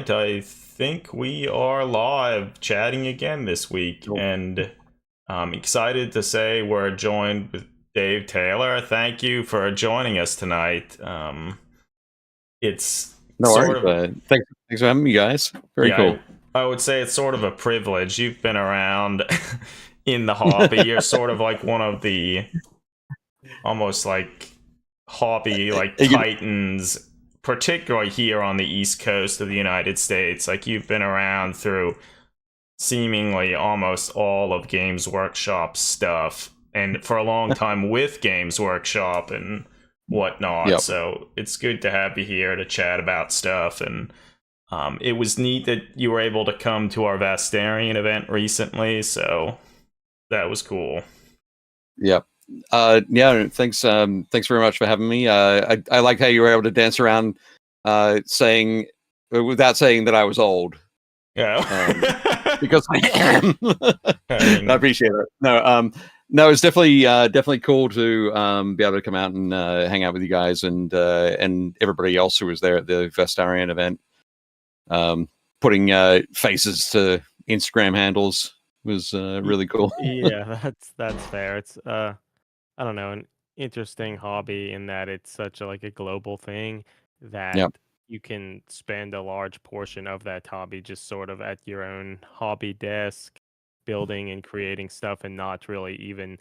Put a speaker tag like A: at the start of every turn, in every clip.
A: right, I think we are live chatting again this week,
B: Nope.
A: and I'm excited to say we're joined with Dave Taylor. Thank you for joining us tonight. It's
B: No
A: sort
B: worries.
A: of,
B: Thanks for having me, guys. Very
A: yeah,
B: cool.
A: I would say it's sort of a privilege. You've been around in the hobby. You're sort of like one of the almost like hobby like
B: You know,
A: titans, particularly here on the East Coast of the United States. Like you've been around through seemingly almost all of Games Workshop stuff, and for a long time with Games Workshop and whatnot.
B: yep.
A: So it's good to have you here to chat about stuff. And it was neat that you were able to come to our Vastarian event recently. So that was cool.
B: Yep. Yeah. Thanks very much for having me. I like how you were able to dance around, saying without saying that I was old,
A: Yeah.
B: because I am.
A: I mean,
B: I appreciate it. No, it's definitely cool to be able to come out and hang out with you guys and everybody else who was there at the Vestarian event. Putting faces to Instagram handles was really cool.
C: Yeah, that's fair. It's I don't know, an interesting hobby in that it's such a global thing that
B: Yep.
C: you can spend a large portion of that hobby just sort of at your own hobby desk, building and creating stuff and not really even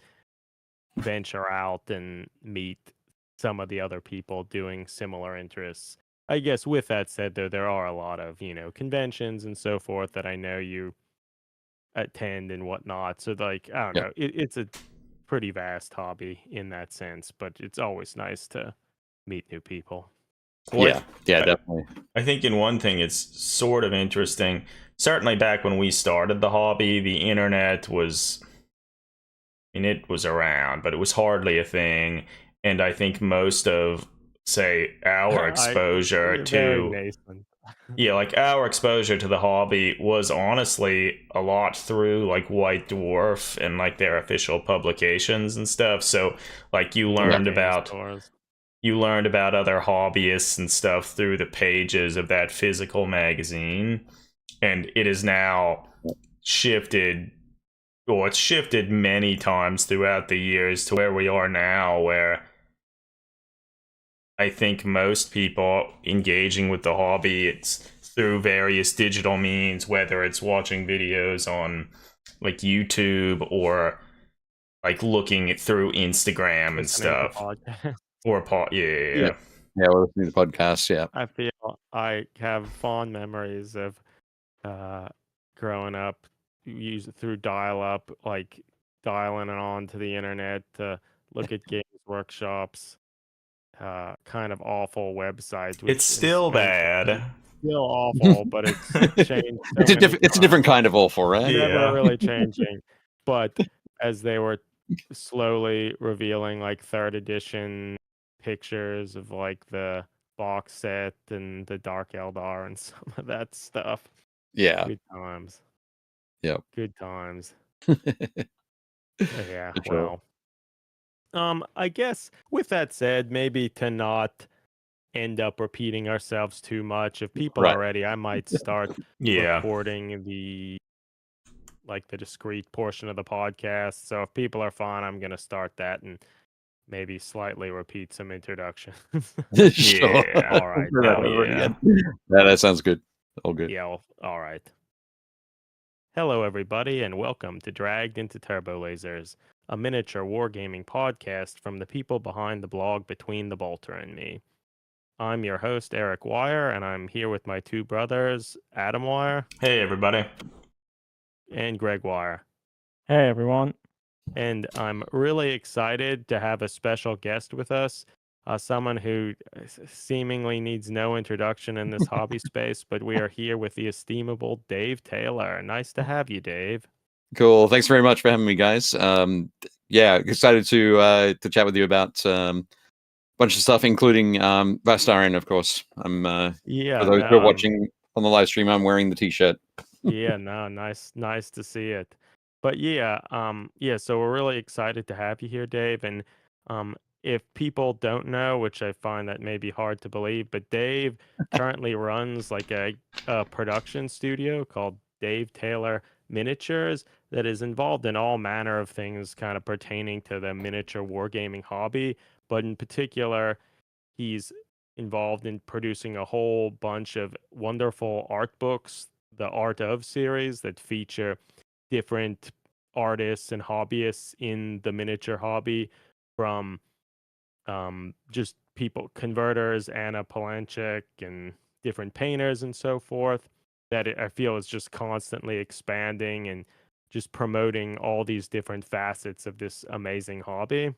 C: venture out and meet some of the other people doing similar interests. I guess with that said, though, there are a lot of, conventions and so forth that I know you attend and whatnot. So, like, I don't
B: Yep.
C: know, it's a pretty vast hobby in that sense, but it's always nice to meet new people.
A: well,
B: Yeah, definitely.
A: I think in one thing it's sort of interesting. Certainly back when we started the hobby, the internet was, and it was around, but it was hardly a thing. And I think most of, say, our exposure
C: Very
A: to,
C: nascent.
A: yeah, like our exposure to the hobby was honestly a lot through like White Dwarf and like their official publications and stuff. So like you learned about other hobbyists and stuff through the pages of that physical magazine, and it is now shifted, well, it's shifted many times throughout the years to where we are now, where I think most people engaging with the hobby, it's through various digital means, whether it's watching videos on like YouTube or like looking it through Instagram and
C: Listening to
A: stuff.
C: podcasts.
A: Or
B: Yeah, we're listening to podcasts. Yeah,
C: I feel I have fond memories of growing up through dial-up, like dialing it on to the internet to look at Games Workshop's kind of awful website,
A: it's
C: which is
A: still bad.
C: still awful, but it's changed so
B: it's a
C: many
B: it's a
C: times.
B: different kind of awful, right?
C: Never
A: Yeah.
C: really changing. But as they were slowly revealing like third edition pictures of like the box set and the Dark Eldar and some of that stuff.
B: Yeah.
C: Good times.
B: Yep.
C: Good times.
B: For
C: Yeah,
B: sure.
C: I guess with that said, maybe to not end up repeating ourselves too much. If people
B: Right.
C: are ready, I might start
A: Yeah.
C: recording the discrete portion of the podcast. So if people are fine, I'm gonna start that and maybe slightly repeat some introductions.
B: Sure.
A: Yeah.
C: All right.
B: For that
A: Hell
B: over
A: yeah.
B: again. Yeah, that sounds good. All good.
C: Yeah. All right. Hello, everybody, and welcome to Dragged into Turbolasers, a miniature wargaming podcast from the people behind the blog Between the Bolter and Me. I'm your host, Eric Wire, and I'm here with my two brothers, Adam Wire
A: Hey everybody.
C: and Greg Wire.
D: Hey, everyone.
C: And I'm really excited to have a special guest with us, someone who seemingly needs no introduction in this hobby space, but we are here with the estimable Dave Taylor. Nice to have you, Dave.
B: Cool. Thanks very much for having me, guys. Yeah, excited to chat with you about a bunch of stuff, including Vastarian, of course. I'm for those who are watching on the live stream, I'm wearing the t-shirt.
C: Yeah, no, nice to see it. But yeah, so we're really excited to have you here, Dave. And if people don't know, which I find that may be hard to believe, but Dave currently runs like a production studio called Dave Taylor Miniatures that is involved in all manner of things kind of pertaining to the miniature wargaming hobby. But in particular, he's involved in producing a whole bunch of wonderful art books, the Art of series that feature different artists and hobbyists in the miniature hobby, from just people, converters, Anna Polanchik, and different painters and so forth. That I feel is just constantly expanding and just promoting all these different facets of this amazing hobby.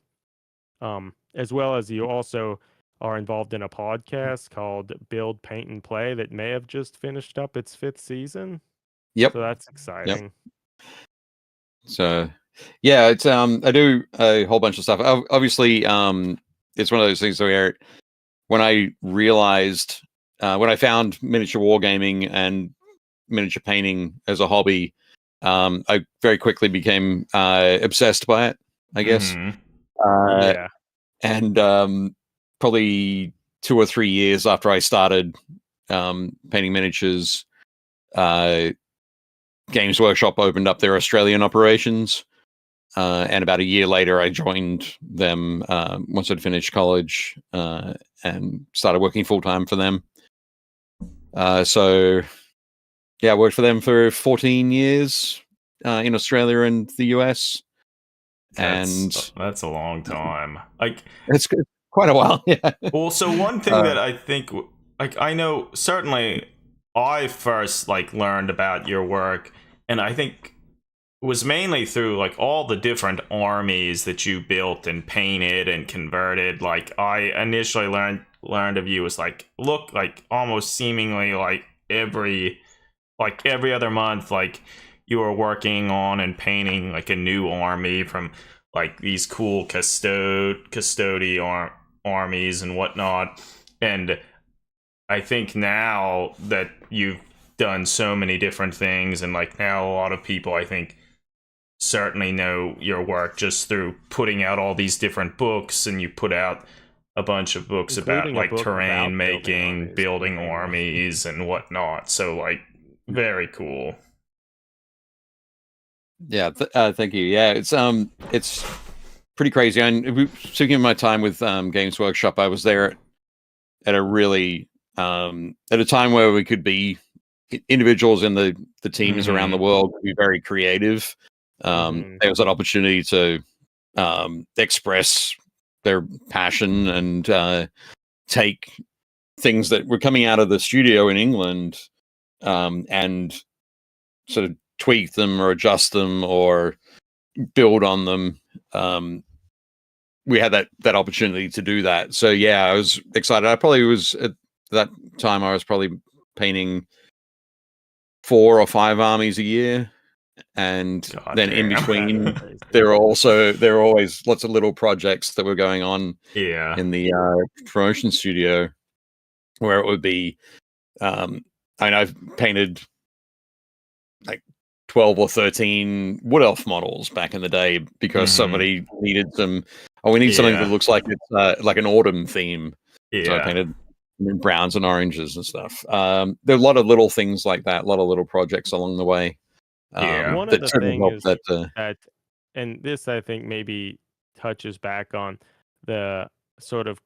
C: As well as you also are involved in a podcast called Build, Paint, and Play that may have just finished up its 5th season.
B: Yep.
C: So that's
B: Yep.
C: exciting.
B: So, yeah, it's I do a whole bunch of stuff. Obviously, it's one of those things where when I realized when I found miniature wargaming and miniature painting as a hobby, I very quickly became obsessed by it, I guess.
C: Yeah.
B: And probably 2 or 3 years after I started painting miniatures, Games Workshop opened up their Australian operations. And about a year later, I joined them once I'd finished college and started working full time for them. So, yeah, I worked for them for 14 years in Australia and the US.
A: That's a long time. Like,
B: it's quite a while. Yeah.
A: Also, one thing that I think, like, I know certainly I first like learned about your work, and I think was mainly through like all the different armies that you built and painted and converted. Like, I initially learned of you as like, look, like almost seemingly like every other month, like you were working on and painting like a new army from like these cool custody armies and whatnot. And I think now that you've done so many different things, and like now a lot of people, I think, certainly know your work just through putting out all these different books, and you put out a bunch of books
C: Including
A: about
C: a
A: like
C: book
A: terrain
C: about
A: making, building
C: armies.
A: armies and whatnot. So like, very cool.
B: Yeah, thank you. Yeah, it's pretty crazy. And speaking of my time with Games Workshop, I was there at a really at a time where we could be individuals in the teams around the world could be very creative. There was an opportunity to express their passion and take things that were coming out of the studio in England and sort of tweak them or adjust them or build on them. We had that opportunity to do that. So yeah, I was excited. I probably was at that time. I was probably painting 4 or 5 armies a year, and then in between, there were always lots of little projects that were going on.
A: Yeah.
B: In the promotion studio, where it would be. I mean, I've painted like 12 or 13 Wood Elf models back in the day because somebody needed some. Oh, we need something that looks like it's like an autumn theme.
A: Yeah.
B: So I painted browns and oranges and stuff. There are a lot of little things like that, a lot of little projects along the way.
C: One of the things that, and this I think maybe touches back on the sort of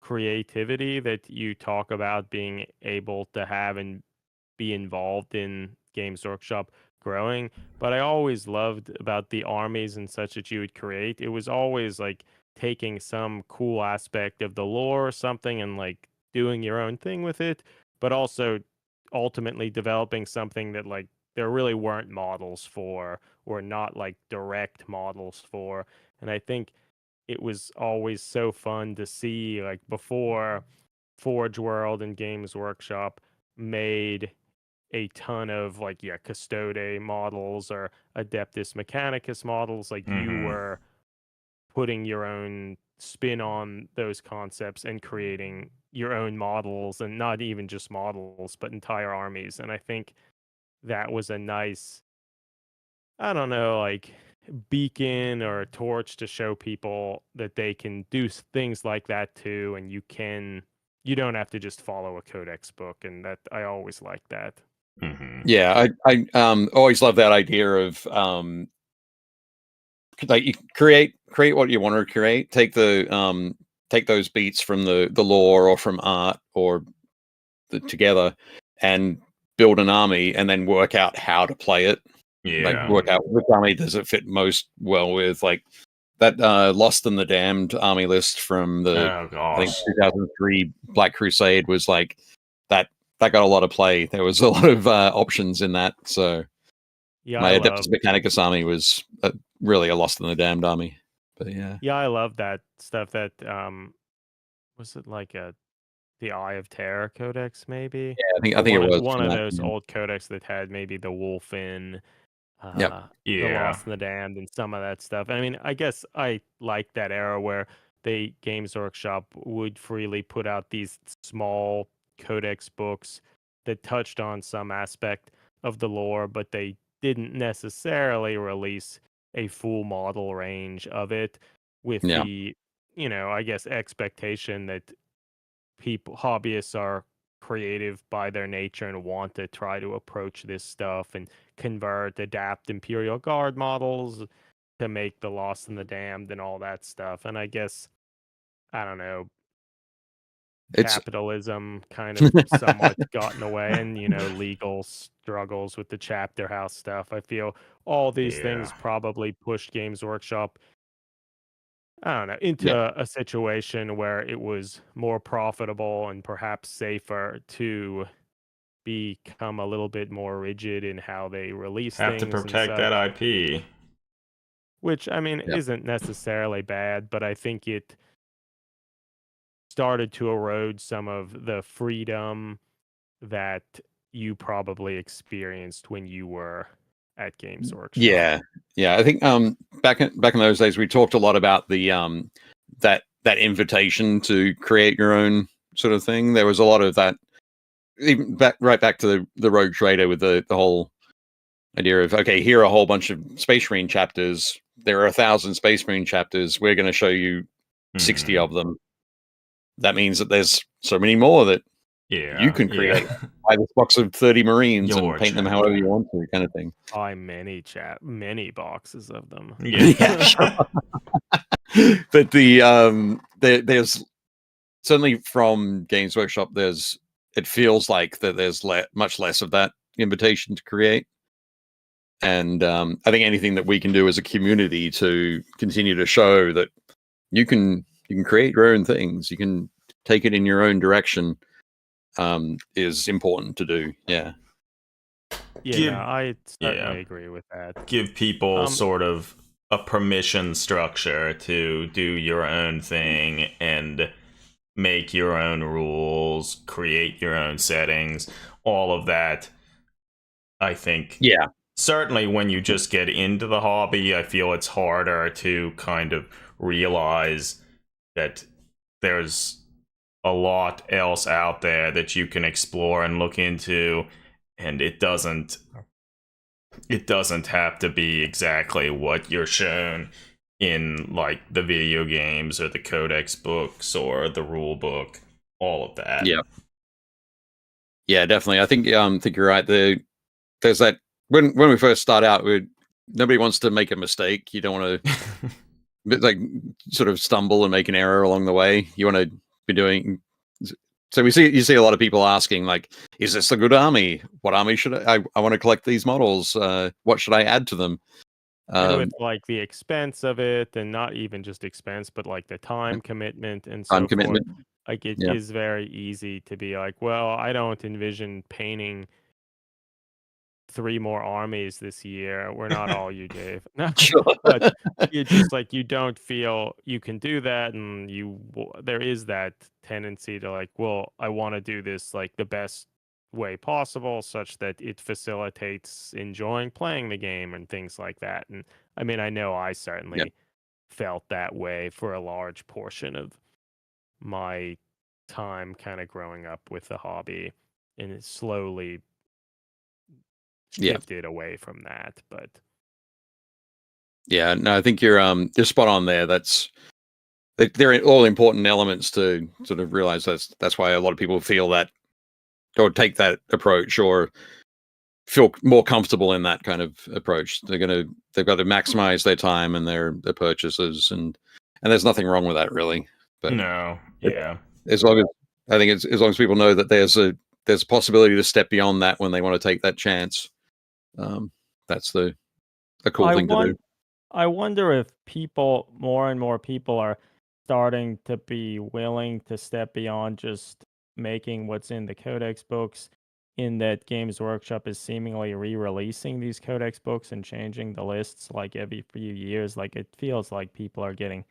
C: creativity that you talk about being able to have and be involved in Games Workshop growing. But I always loved about the armies and such that you would create. It was always like taking some cool aspect of the lore or something and like doing your own thing with it, but also ultimately developing something that like there really weren't models for, or not like direct models for. And I think it was always so fun to see, like, before Forge World and Games Workshop made a ton of like Custode models or Adeptus Mechanicus models, like you were putting your own spin on those concepts and creating your own models, and not even just models but entire armies. And I think that was a nice, I don't know, like, beacon or a torch to show people that they can do things like that too, and you don't have to just follow a codex book, and that I always like that.
B: Yeah, I always love that idea of like you create what you want to create. Take those beats from the lore or from art or together, and build an army, and then work out how to play it. Like work out which army does it fit most well with. Like that Lost in the Damned army list from the I think 2003 Black Crusade was like that got a lot of play. There was a lot of options in that. So
C: yeah,
B: my Adeptus Mechanicus army was really a Lost in the Damned army. But
C: yeah, I love that stuff. That was it like the Eye of Terror codex, maybe?
B: Yeah, I think it was
C: one of those old codex that had maybe the wolf in, the Lost in the Damned, and some of that stuff. I mean, I guess I like that era where Games Workshop would freely put out these small codex books that touched on some aspect of the lore, but they didn't necessarily release a full model range of it with the, I guess, expectation that hobbyists are creative by their nature and want to try to approach this stuff and adapt Imperial Guard models to make the Lost and the Damned and all that stuff. And I guess, I don't know, capitalism kind of somewhat got in the way, and legal struggles with the chapter house stuff. I feel all these things probably pushed Games Workshop, I don't know, into a situation where it was more profitable and perhaps safer to become a little bit more rigid in how they release things.
A: Have to protect that IP.
C: Which, I mean, isn't necessarily bad, but I think it started to erode some of the freedom that you probably experienced when you were at Games Workshop.
B: Yeah. I think back in those days we talked a lot about the that invitation to create your own sort of thing. There was a lot of that, even right back to the Rogue Trader with the whole idea of, okay, here are a whole bunch of Space Marine chapters. There are 1,000 Space Marine chapters. We're going to show you 60 of them. That means that there's so many more that you can create. Buy this box of 30 Marines and paint them however you want to, kind of thing.
C: Buy many boxes of them.
B: Yeah, sure. But there's certainly from Games Workshop, it feels like that there's much less of that invitation to create. And I think anything that we can do as a community to continue to show that you can create your own things, you can take it in your own direction, is important to do.
C: Yeah, I certainly agree with that.
A: Give people sort of a permission structure to do your own thing and make your own rules, create your own settings, all of that. I think certainly when you just get into the hobby, I feel it's harder to kind of realize that there's a lot else out there that you can explore and look into, and it doesn't have to be exactly what you're shown in like the video games or the codex books or the rule book, all of that.
B: Yeah, definitely. I think you're right. There's that when we first start out, nobody wants to make a mistake. You don't want to like sort of stumble and make an error along the way. You want to be doing. So you see a lot of people asking, like, is this a good army? What army should I want to collect these models? What should I add to them?
C: And with like the expense of it, and not even just expense, but like the time commitment and so forth. Like it is very easy to be like, well, I don't envision painting 3 more armies this year. We're not all you, Dave. But you just like, you don't feel you can do that, and there is that tendency to like, well, I want to do this like the best way possible, such that it facilitates enjoying playing the game and things like that. And I mean, I know I certainly felt that way for a large portion of my time kind of growing up with the hobby, and it slowly shifted away from that. But
B: Yeah, no, I think you're spot on there. They're all important elements to sort of realize that's why a lot of people feel that or take that approach or feel more comfortable in that kind of approach. They've got to maximize their time and their purchases, and there's nothing wrong with that really. But
A: No, yeah.
B: as long as I think as long as people know that there's a possibility to step beyond that when they want to take that chance, that's a cool thing to do.
C: I wonder if more and more people are starting to be willing to step beyond just making what's in the Codex books, in that Games Workshop is seemingly re-releasing these Codex books and changing the lists like every few years. Like it feels like people are getting,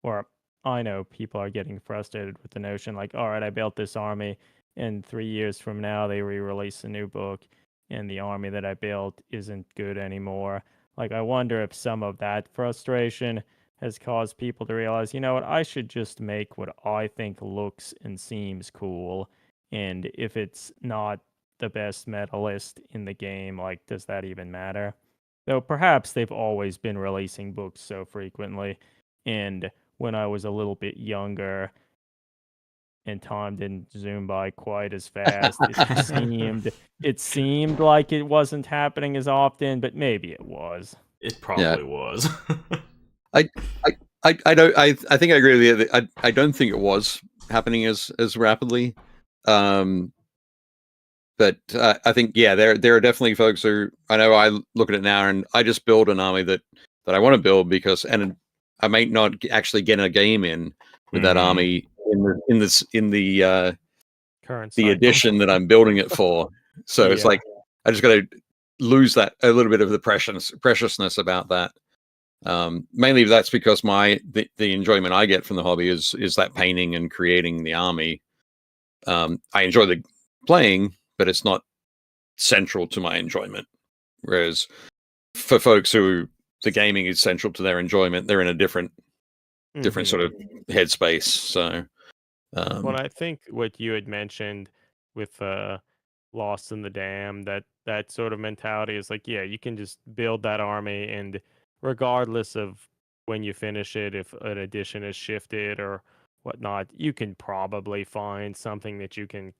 C: or I know people are getting frustrated with the notion like, all right, I built this army, and 3 years from now they re-release a new book, and the army that I built isn't good anymore. Like, I wonder if some of that frustration has caused people to realize, you know what, I should just make what I think looks and seems cool. And if it's not the best meta list in the game, like, does that even matter? Though perhaps they've always been releasing books so frequently. And when I was a little bit younger and time didn't zoom by quite as fast, it seemed like it wasn't happening as often, but maybe it was.
A: It probably was.
B: I don't. I think I agree with you. I don't think it was happening as rapidly. But I think there are definitely folks who I know. I look at it now and I just build an army that I want to build because, and I might not actually get a game in with that army in the
C: current
B: the
C: cycle.
B: edition that I'm building it for. So it's like I just got to lose that a little bit of the preciousness about that. Mainly that's because the enjoyment I get from the hobby is that painting and creating the army. I enjoy the playing, but it's not central to my enjoyment. Whereas for folks who the gaming is central to their enjoyment, they're in a different sort of headspace. So,
C: well, I think what you had mentioned with Lost in the Dam, that sort of mentality is like, yeah, you can just build that army, and regardless of when you finish it, if an edition is shifted or whatnot, you can probably find something that you can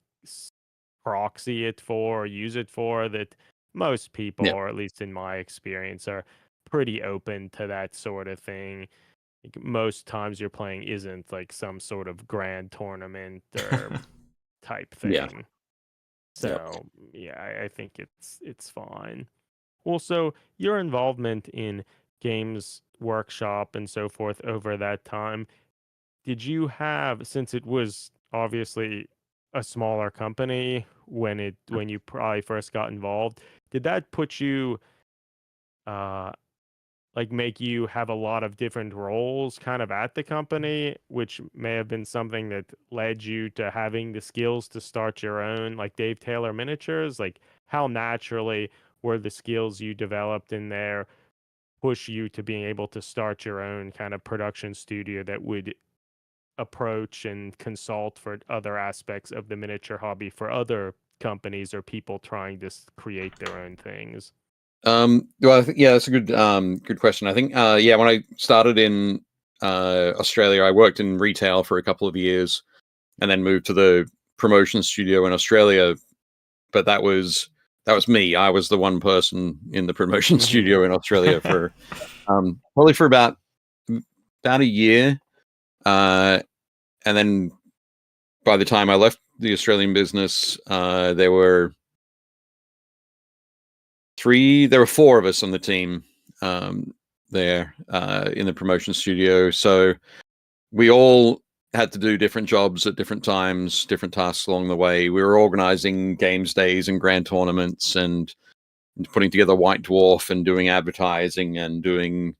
C: proxy it for or use it for, that most people, or at least in my experience, are pretty open to that sort of thing. Like, most times you're playing isn't like some sort of grand tournament or type thing.
B: Yeah.
C: So I think it's fine. Also, your involvement in Games Workshop and so forth over that time, did you have, since it was obviously a smaller company when you probably first got involved, did that put you like make you have a lot of different roles kind of at the company, which may have been something that led you to having the skills to start your own, like Dave Taylor Miniatures? Like, how naturally were the skills you developed in there push you to being able to start your own kind of production studio that would approach and consult for other aspects of the miniature hobby for other companies or people trying to create their own things?
B: Well, I think that's a good question. I think when I started in Australia, I worked in retail for a couple of years, and then moved to the promotion studio in Australia. But that was me. I was the one person in the promotion studio in Australia for probably for about a year, and then by the time I left the Australian business, there were four of us on the team there in the promotion studio. So we all had to do different jobs at different times, different tasks along the way. We were organizing games days and grand tournaments and putting together White Dwarf and doing advertising and doing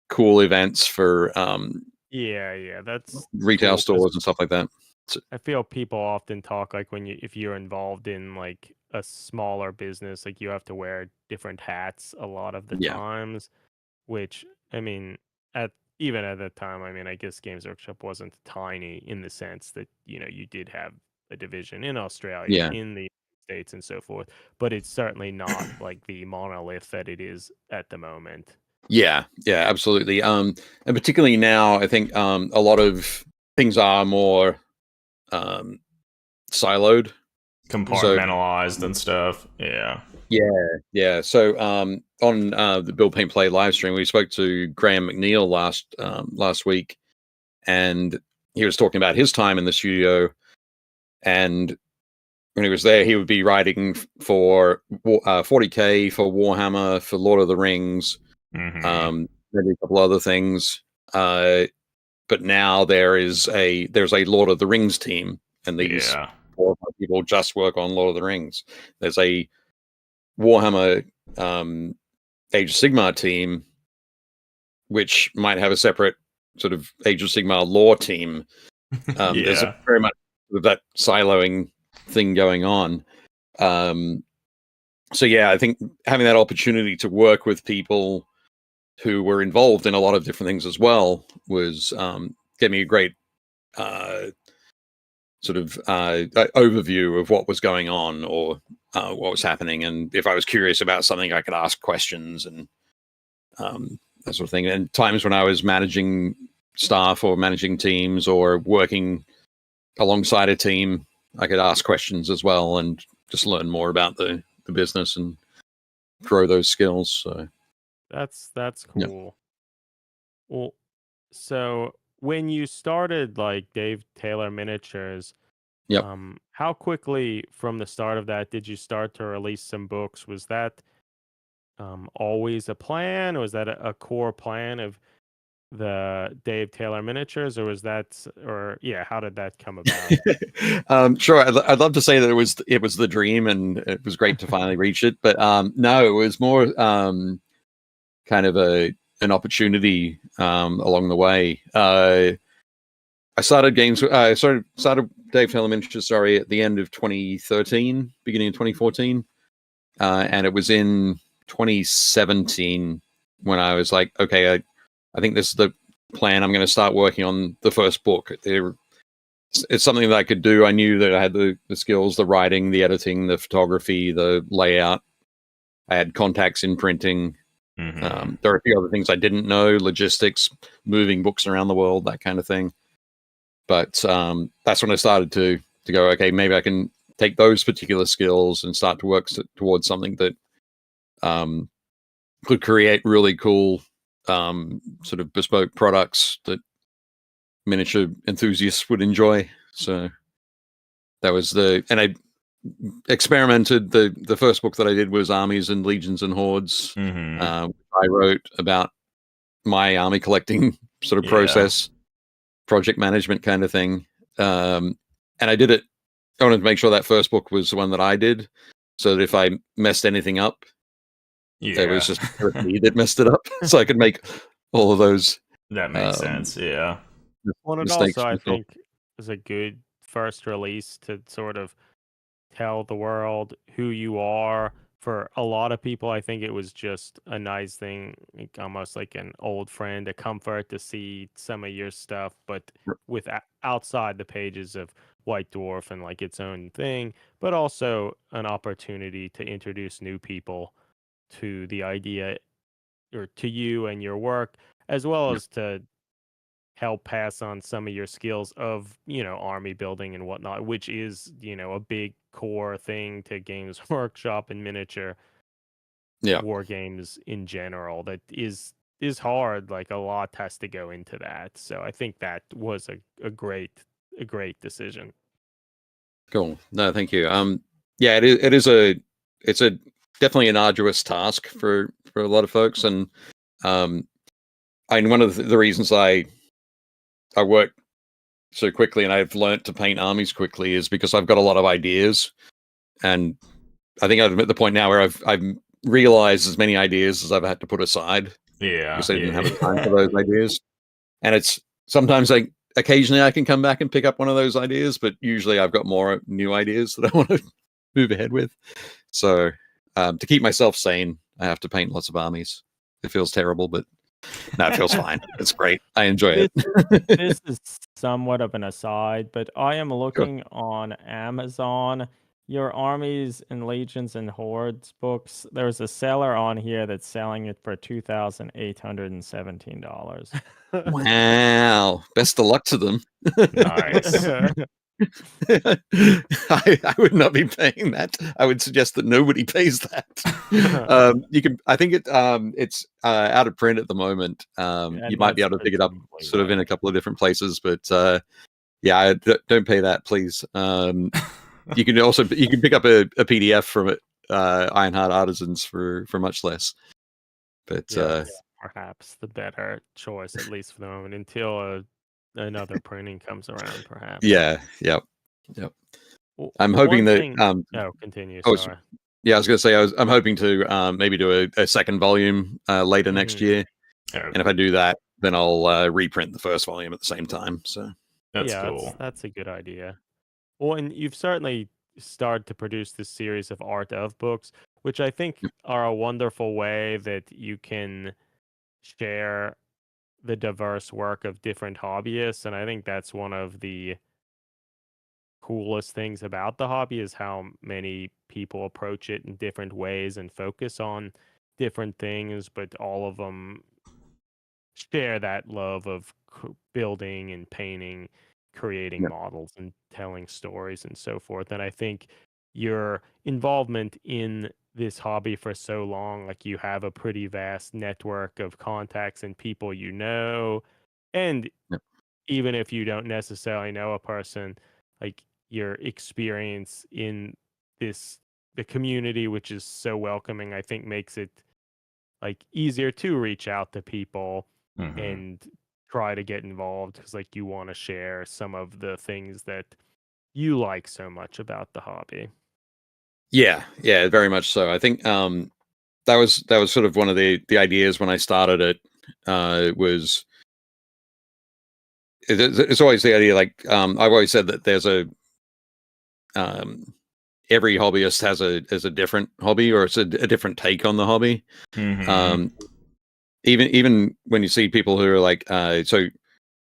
B: cool events for
C: that's
B: retail
C: cool,
B: stores and stuff like that.
C: I feel people often talk like if you're involved in like a smaller business, like you have to wear different hats a lot of the times, which I mean, at even at that time, I mean, I guess Games Workshop wasn't tiny in the sense that, you did have a division in Australia, in the States and so forth, but it's certainly not like the monolith that it is at the moment.
B: Yeah, absolutely. And particularly now, I think a lot of things are more siloed,
A: compartmentalized and stuff.
B: Yeah. So on the Build Paint Play live stream, we spoke to Graham McNeil last week, and he was talking about his time in the studio. And when he was there, he would be writing for 40K, for Warhammer, for Lord of the Rings, maybe a couple other things. But now there's a Lord of the Rings team, and these 4 or 5 people just work on Lord of the Rings. There's a Warhammer Age of Sigmar team, which might have a separate sort of Age of Sigmar lore team. There's very much that siloing thing going on. So yeah, I think having that opportunity to work with people who were involved in a lot of different things as well was gave me a great sort of overview of what was going on or what was happening. And if I was curious about something, I could ask questions and that sort of thing. And times when I was managing staff or managing teams or working alongside a team, I could ask questions as well and just learn more about the business and grow those skills. So
C: that's cool. Well, so when you started like Dave Taylor Miniatures, how quickly from the start of that did you start to release some books? Was that always a plan, or was that a core plan of the Dave Taylor Miniatures, or was that, how did that come about?
B: Sure, I'd love to say that it was the dream and it was great to finally reach it, but no, it was more kind of an opportunity along the way. I started Dave Taylor Miniatures, at the end of 2013, beginning of 2014, and it was in 2017 when I was like, okay, I think this is the plan. I'm going to start working on the first book. It's something that I could do. I knew that I had the skills, the writing, the editing, the photography, the layout. I had contacts in printing. There are a few other things I didn't know, logistics, moving books around the world, that kind of thing. But that's when I started to go, okay, maybe I can take those particular skills and start to work towards something that could create really cool sort of bespoke products that miniature enthusiasts would enjoy. So that was and I experimented. The first book that I did was Armies and Legions and Hordes. I wrote about my army collecting sort of process, project management kind of thing. And I did it. I wanted to make sure that first book was the one that I did, so that if I messed anything up, it was just me that messed it up, so I could make all of those.
A: That makes sense. Yeah.
C: Well, it also, I think, is a good first release to sort of tell the world who you are. For a lot of people, I think it was just a nice thing, like almost like an old friend, a comfort to see some of your stuff, but with outside the pages of White Dwarf and like its own thing, but also an opportunity to introduce new people to the idea or to you and your work, as well as to help pass on some of your skills of, army building and whatnot, which is, a big core thing to Games Workshop and miniature war games in general. That is hard. Like a lot has to go into that. So I think that was a great decision.
B: Cool. No, thank you. It's definitely an arduous task for a lot of folks, and one of the reasons I work so quickly and I've learned to paint armies quickly is because I've got a lot of ideas, and I think I'm at the point now where I've realized as many ideas as I've had to put aside. Because I didn't have the time for those ideas, and it's sometimes occasionally I can come back and pick up one of those ideas, but usually I've got more new ideas that I want to move ahead with. So to keep myself sane, I have to paint lots of armies. It feels terrible, but no, it feels fine. It's great. I enjoy it.
D: This is somewhat of an aside, but I am looking on Amazon.
C: your Armies and Legions and Hordes books, there's a seller on here that's selling it for $2,817.
B: Wow. Best of luck to them.
A: Nice.
B: I would not be paying that. I would suggest that nobody pays that. You can. I think it's out of print at the moment. You might be able to pick it up sort of in a couple of different places, but yeah, don't pay that, please. You can pick up a PDF from it, Ironheart Artisans for much less. But
C: perhaps the better choice, at least for the moment, until another printing comes around, perhaps.
B: Yeah. Yep. I'm hoping that.
C: Continue.
B: Oh,
C: sorry.
B: Yeah, I was going to say I'm hoping to maybe do a second volume later next year, and if I do that, then I'll reprint the first volume at the same time. So
A: that's cool.
C: That's a good idea. Well, and you've certainly started to produce this series of art of books, which I think are a wonderful way that you can share the diverse work of different hobbyists, and I think that's one of the coolest things about the hobby is how many people approach it in different ways and focus on different things, but all of them share that love of building and painting, creating models and telling stories and so forth. And I think your involvement in this hobby for so long, like you have a pretty vast network of contacts and people you know, and even if you don't necessarily know a person, like your experience in the community, which is so welcoming, I think makes it like easier to reach out to people and try to get involved because like you want to share some of the things that you like so much about the hobby.
B: Yeah, very much so. I think that was sort of one of the ideas when I started it. Was it's always the idea, like I've always said that there's every hobbyist has a different hobby, or it's a different take on the hobby. Even when you see people who are like, so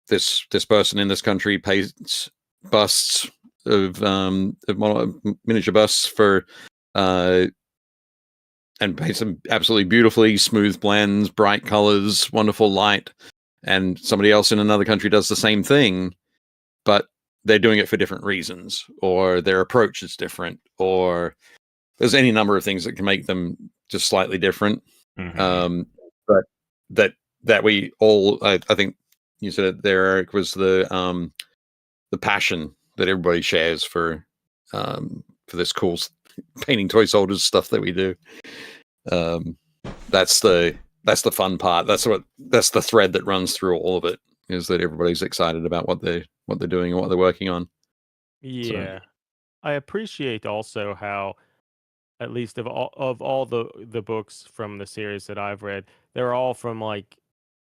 B: this person in this country paints busts of miniature busts for and paints them absolutely beautifully, smooth blends, bright colors, wonderful light, and somebody else in another country does the same thing, but they're doing it for different reasons, or their approach is different, or there's any number of things that can make them just slightly different. But that we all, I think you said it there, Eric, was the passion that everybody shares for this cool painting toy soldiers stuff that we do. That's the fun part. That's the thread that runs through all of it, is that everybody's excited about what they're doing and what they're working on.
C: Yeah. So. I appreciate also how, at least of all the books from the series that I've read, they're all from like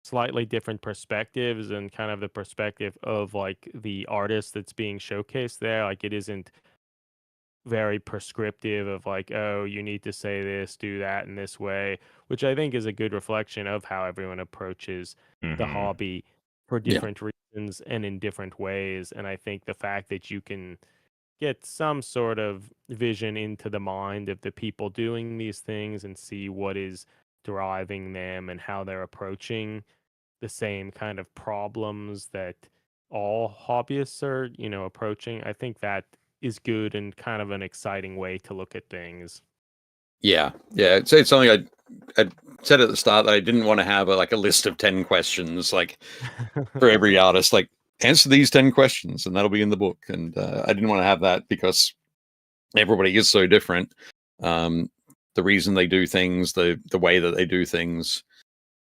C: slightly different perspectives and kind of the perspective of like the artist that's being showcased there. Like it isn't very prescriptive of like, oh, you need to say this, do that in this way, which I think is a good reflection of how everyone approaches the hobby for different reasons and in different ways. And I think the fact that you can get some sort of vision into the mind of the people doing these things and see what is driving them and how they're approaching the same kind of problems that all hobbyists are, approaching. I think that is good and kind of an exciting way to look at things.
B: Yeah. It's something I said at the start that I didn't want to have a list of 10 questions like for every artist, like answer these 10 questions and that'll be in the book. And I didn't want to have that because everybody is so different. The reason they do things, the way that they do things,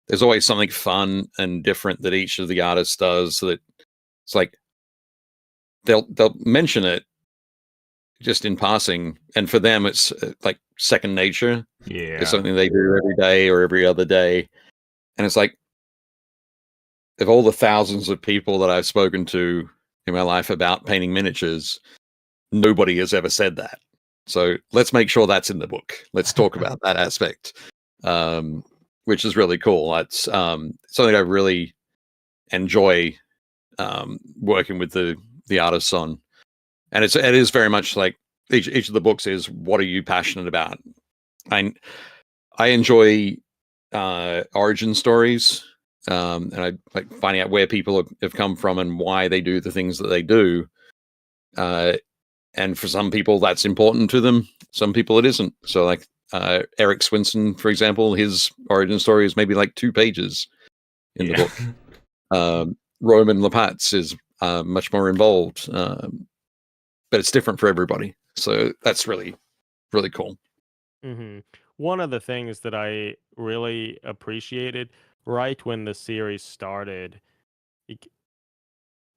B: there's always something fun and different that each of the artists does, so that it's like they'll mention it just in passing, and for them it's like second nature. It's something they do every day or every other day, and it's like, of all the thousands of people that I've spoken to in my life about painting miniatures, nobody has ever said that. So let's make sure that's in the book. Let's talk about that aspect, which is really cool. That's something I really enjoy working with the artists on, and it is very much like each of the books is, what are you passionate about? I enjoy origin stories, and I like finding out where people have come from and why they do the things that they do. And for some people, that's important to them. Some people, it isn't. So, like Eric Swinson, for example, his origin story is maybe like 2 pages in the book. Roman Lapatz is much more involved, but it's different for everybody. So that's really, really cool.
C: Mm-hmm. One of the things that I really appreciated right when the series started,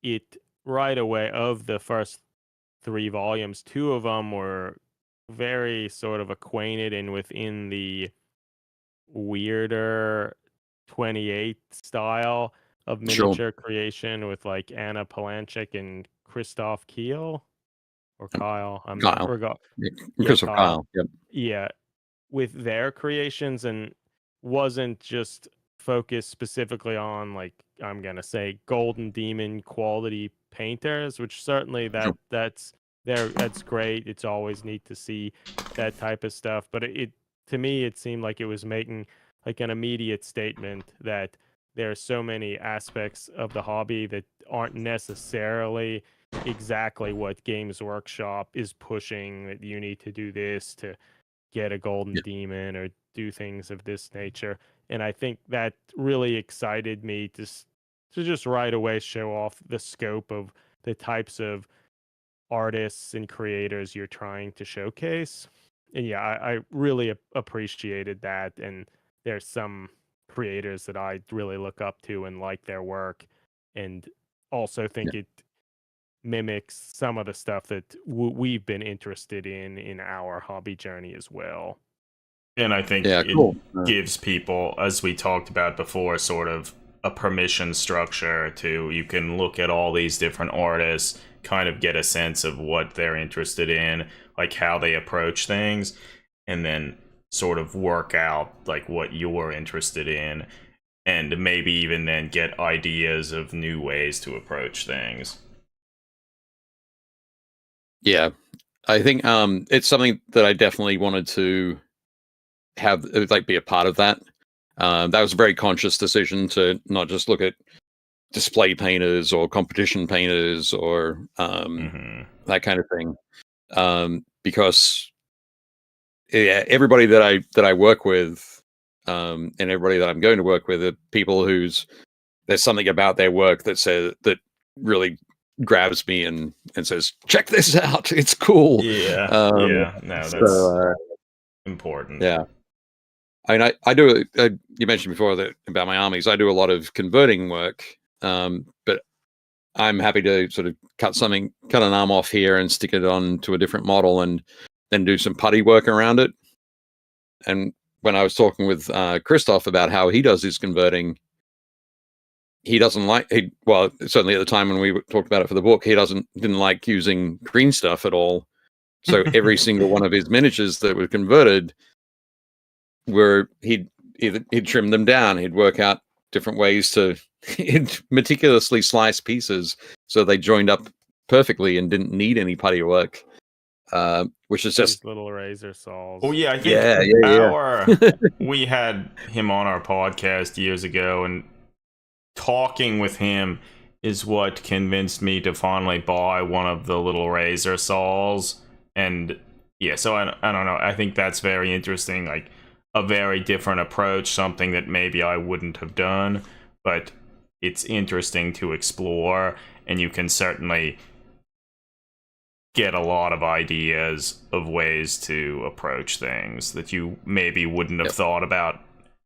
C: it right away, of the first 3 volumes, 2 of them were very sort of acquainted and within the weirder 28 style of
B: Sure.
C: miniature creation with like Anna Palanchik and Christoph Keel or Kyle. I'm not
B: Kyle.
C: forgot.
B: Yeah,
C: Yeah,
B: Chris of Kyle. Yep.
C: Yeah, with their creations, and wasn't just focused specifically on, like, I'm gonna say Golden Demon quality painters, which certainly
B: Sure.
C: that's great. It's always neat to see that type of stuff, but it to me it seemed like it was making like an immediate statement that there are so many aspects of the hobby that aren't necessarily exactly what Games Workshop is pushing, that you need to do this to get a golden
B: Yeah.
C: demon or do things of this nature. And I think that really excited me to just right away show off the scope of the types of artists and creators you're trying to showcase. And yeah, I really appreciated that. And there's some creators that I really look up to and like their work, and also think
B: Yeah.
C: it mimics some of the stuff that we've been interested in our hobby journey as well.
A: And I think
B: Yeah,
A: it
B: cool.
A: gives people, as we talked about before, sort of a permission structure to, you can look at all these different artists, kind of get a sense of what they're interested in, like how they approach things, and then sort of work out like what you're interested in, and maybe even then get ideas of new ways to approach things.
B: Yeah, I think it's something that I definitely wanted to have, like, be a part of that. That was a very conscious decision to not just look at display painters or competition painters or that kind of thing, because everybody that I work with, and everybody that I'm going to work with, are people who's there's something about their work that really grabs me and says, check this out, it's cool.
A: Yeah, no, that's important.
B: Yeah. I mean, I do. You mentioned before that about my armies. I do a lot of converting work, but I'm happy to sort of cut an arm off here and stick it on to a different model, and then do some putty work around it. And when I was talking with Christoph about how he does his converting, he doesn't like. Well, certainly at the time when we talked about it for the book, he didn't like using green stuff at all. So every single one of his miniatures that were converted, where he'd trim them down, he'd work out different ways to he'd meticulously slice pieces so they joined up perfectly and didn't need any putty work, which is just
C: These little razor saws.
A: Oh yeah, I think we had him on our podcast years ago, and talking with him is what convinced me to finally buy one of the little razor saws. And yeah, so I don't know, I think that's very interesting, like a very different approach, something that maybe I wouldn't have done, but it's interesting to explore, and you can certainly get a lot of ideas of ways to approach things that you maybe wouldn't have thought about,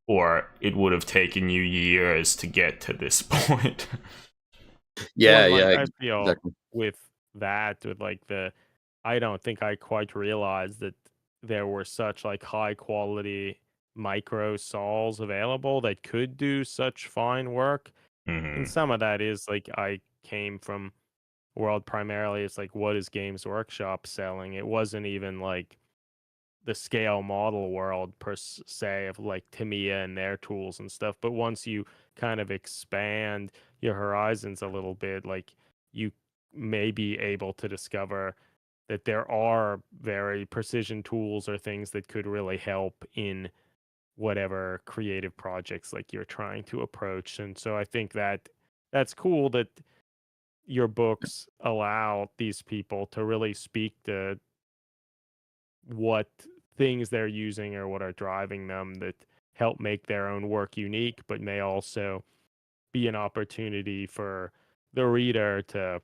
A: or it would have taken you years to get to this point.
C: I feel exactly. With that, with like I don't think I quite realized that there were such like high quality micro saws available that could do such fine work. And some of that is like, I came from world primarily, it's like, what is Games Workshop selling? It wasn't even like the scale model world per se of like Tamiya and their tools and stuff. But once you kind of expand your horizons a little bit, like, you may be able to discover that there are very precision tools or things that could really help in whatever creative projects like you're trying to approach. And so I think that that's cool that your books allow these people to really speak to what things they're using or what are driving them that help make their own work unique, but may also be an opportunity for the reader to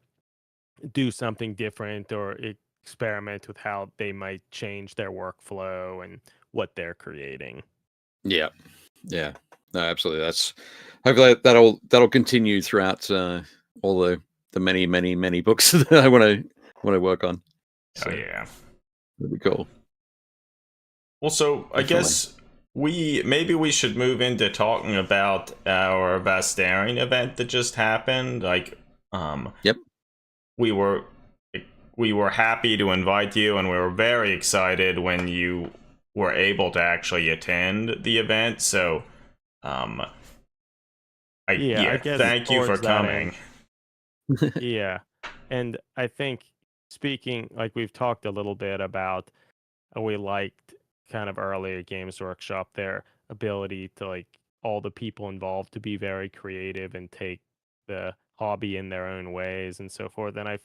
C: do something different or experiment with how they might change their workflow and what they're creating.
B: Yeah, yeah, no, absolutely. That's hopefully that'll continue throughout all the many books that I want to work on. So,
A: Oh yeah,
B: that'd be cool.
A: Well, so I
B: Definitely.
A: guess maybe we should move into talking about our Vastarian event that just happened. Like,
B: Yep.
A: we were happy to invite you, and we were very excited when you were able to actually attend the event. So,
C: I guess
A: thank you for
C: towards that
A: coming.
C: Yeah. And I think speaking, like we've talked a little bit about, we liked kind of earlier Games Workshop, their ability to like all the people involved to be very creative and take the hobby in their own ways and so forth. And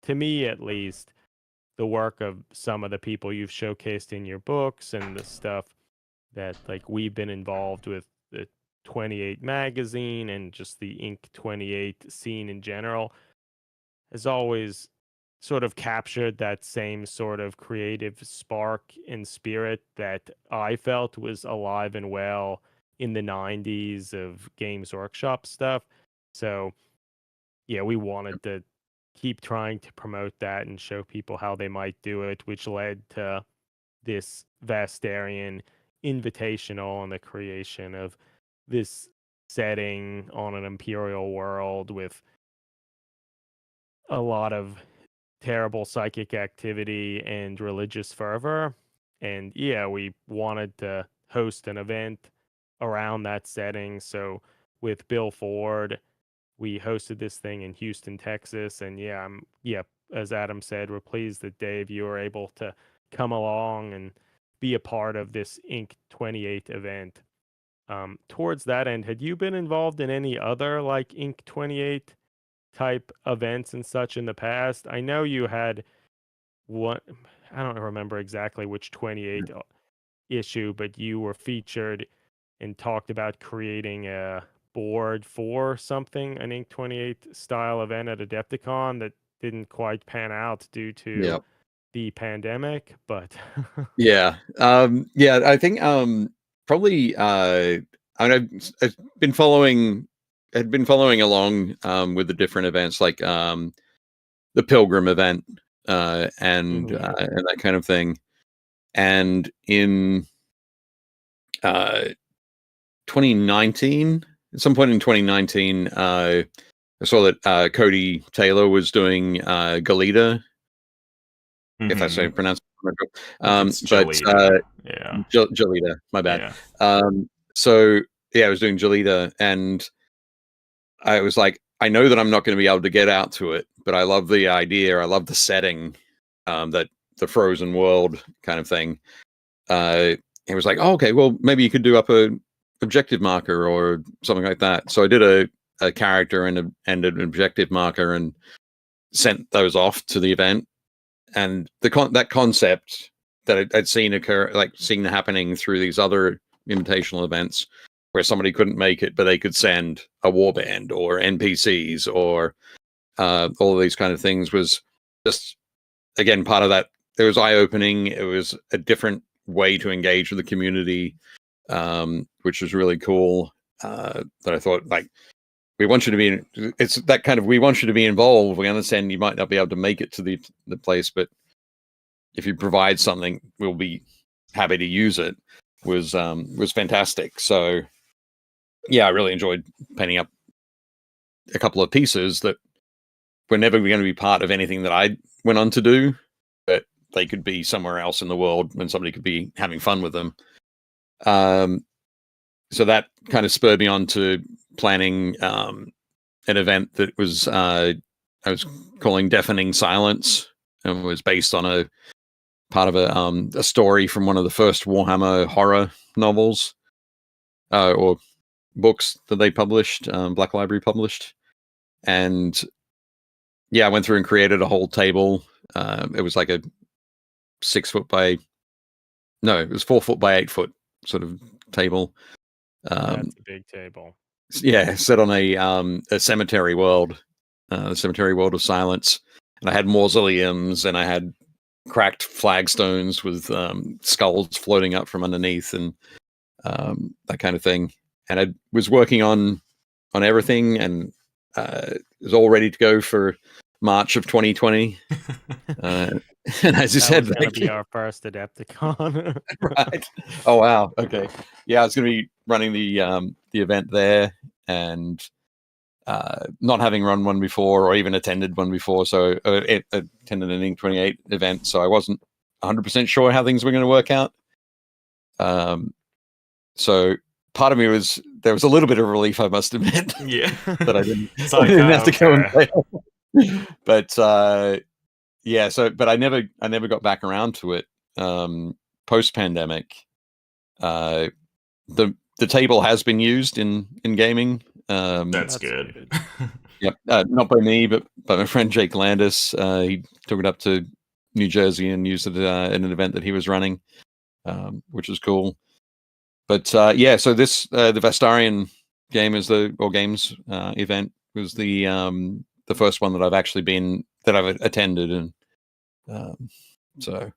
C: to me at least, the work of some of the people you've showcased in your books and the stuff that like we've been involved with the 28 magazine and just the Inq28 scene in general has always sort of captured that same sort of creative spark and spirit that I felt was alive and well in the 90s of Games Workshop stuff. So, yeah, we wanted to keep trying to promote that and show people how they might do it, which led to this Vastarian Invitational and the creation of this setting on an imperial world with a lot of terrible psychic activity and religious fervor. And yeah, we wanted to host an event around that setting. So with Bill Ford, we hosted this thing in Houston, Texas. And as Adam said, we're pleased that Dave, you were able to come along and be a part of this Inq28 event. Towards that end, had you been involved in any other like Inq28 type events and such in the past? I know you had one, I don't remember exactly which 28 issue, but you were featured and talked about creating a board for something, an Inq28 style event at Adepticon that didn't quite pan out due to the pandemic, but
B: yeah, I think probably I've been following along with the different events like the Pilgrim event and that kind of thing. And in 2019, at some point in 2019, I saw that Cody Taylor was doing Galita, if that's how you pronounce it.
A: Jolita. Yeah.
B: Jolita, my bad. Yeah. So yeah, I was doing Jolita, and I was like, I know that I'm not going to be able to get out to it, but I love the idea. I love the setting, that the frozen world kind of thing. It was like, oh, okay, well, maybe you could do up a objective marker or something like that. So I did a character and an objective marker and sent those off to the event. And that concept that I'd seen occur, like seen happening through these other invitational events where somebody couldn't make it, but they could send a warband or NPCs or all of these kind of things, was just, again, part of that. It was eye-opening. It was a different way to engage with the community, which was really cool. That I thought, like, we want you to be, it's that kind of, we want you to be involved. We understand you might not be able to make it to the place, but if you provide something, we'll be happy to use it. Was fantastic. So yeah, I really enjoyed painting up a couple of pieces that were never going to be part of anything that I went on to do, but they could be somewhere else in the world when somebody could be having fun with them. So that kind of spurred me on to planning an event that was I was calling Deafening Silence, and was based on a part of a story from one of the first Warhammer horror novels or books that they published, Black Library published. And yeah, I went through and created a whole table. It was like a 6 foot by, no, it was 4 foot by 8 foot sort of table.
C: That's a big table.
B: Yeah, set on a cemetery world, the cemetery world of silence. And I had mausoleums, and I had cracked flagstones with skulls floating up from underneath, and that kind of thing. And I was working on everything, and was all ready to go for March of 2020. And as you said,
C: that was going to be our first Adepticon.
B: Right. Oh wow. Okay. Yeah, I was going to be running the event there, and not having run one before or even attended one before, so attended an Inq28 event, so I wasn't 100% sure how things were going to work out. So part of me there was a little bit of relief, I must admit.
A: Yeah.
B: that I didn't have to go and fail. But yeah, but I never got back around to it. Post pandemic, the table has been used in gaming.
A: That's good.
B: Yep, not by me, but by my friend Jake Landis. He took it up to New Jersey and used it in an event that he was running, which was cool. But yeah, so this the Vastarian games event was the first one that I've attended, and so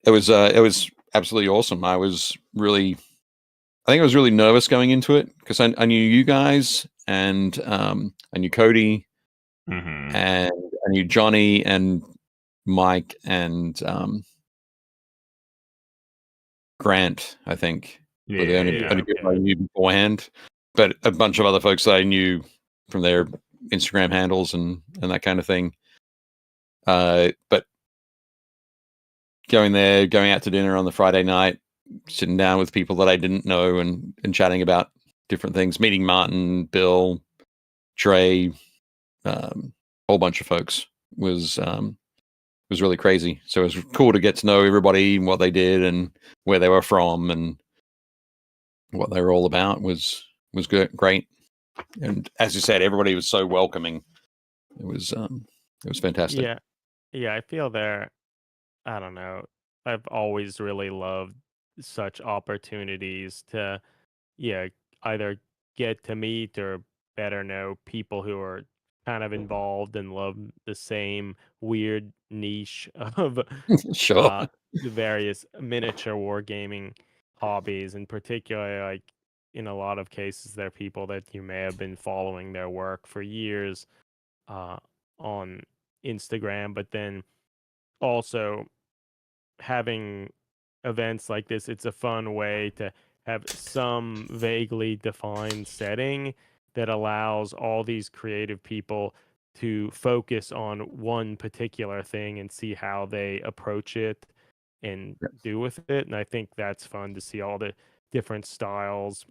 B: it was absolutely awesome. I think I was really nervous going into it because I knew you guys, and I knew Cody,
A: mm-hmm.
B: and I knew Johnny and Mike and Grant, I think.
A: Yeah,
B: the only people I knew beforehand, but a bunch of other folks that I knew from their Instagram handles and that kind of thing. But going out to dinner on the Friday night, sitting down with people that I didn't know and chatting about different things, meeting Martin, Bill, Trey, whole bunch of folks was really crazy. So it was cool to get to know everybody and what they did and where they were from and what they were all about was great. And as you said, everybody was so welcoming. It was fantastic.
C: Yeah, I feel I don't know. I've always really loved such opportunities to, either get to meet or better know people who are kind of involved and love the same weird niche of
B: Sure.
C: the various miniature wargaming hobbies. In particular, like in a lot of cases, they're people that you may have been following their work for years on Instagram, but then also having events like this, it's a fun way to have some vaguely defined setting that allows all these creative people to focus on one particular thing and see how they approach it and do with it. And I think that's fun to see all the different styles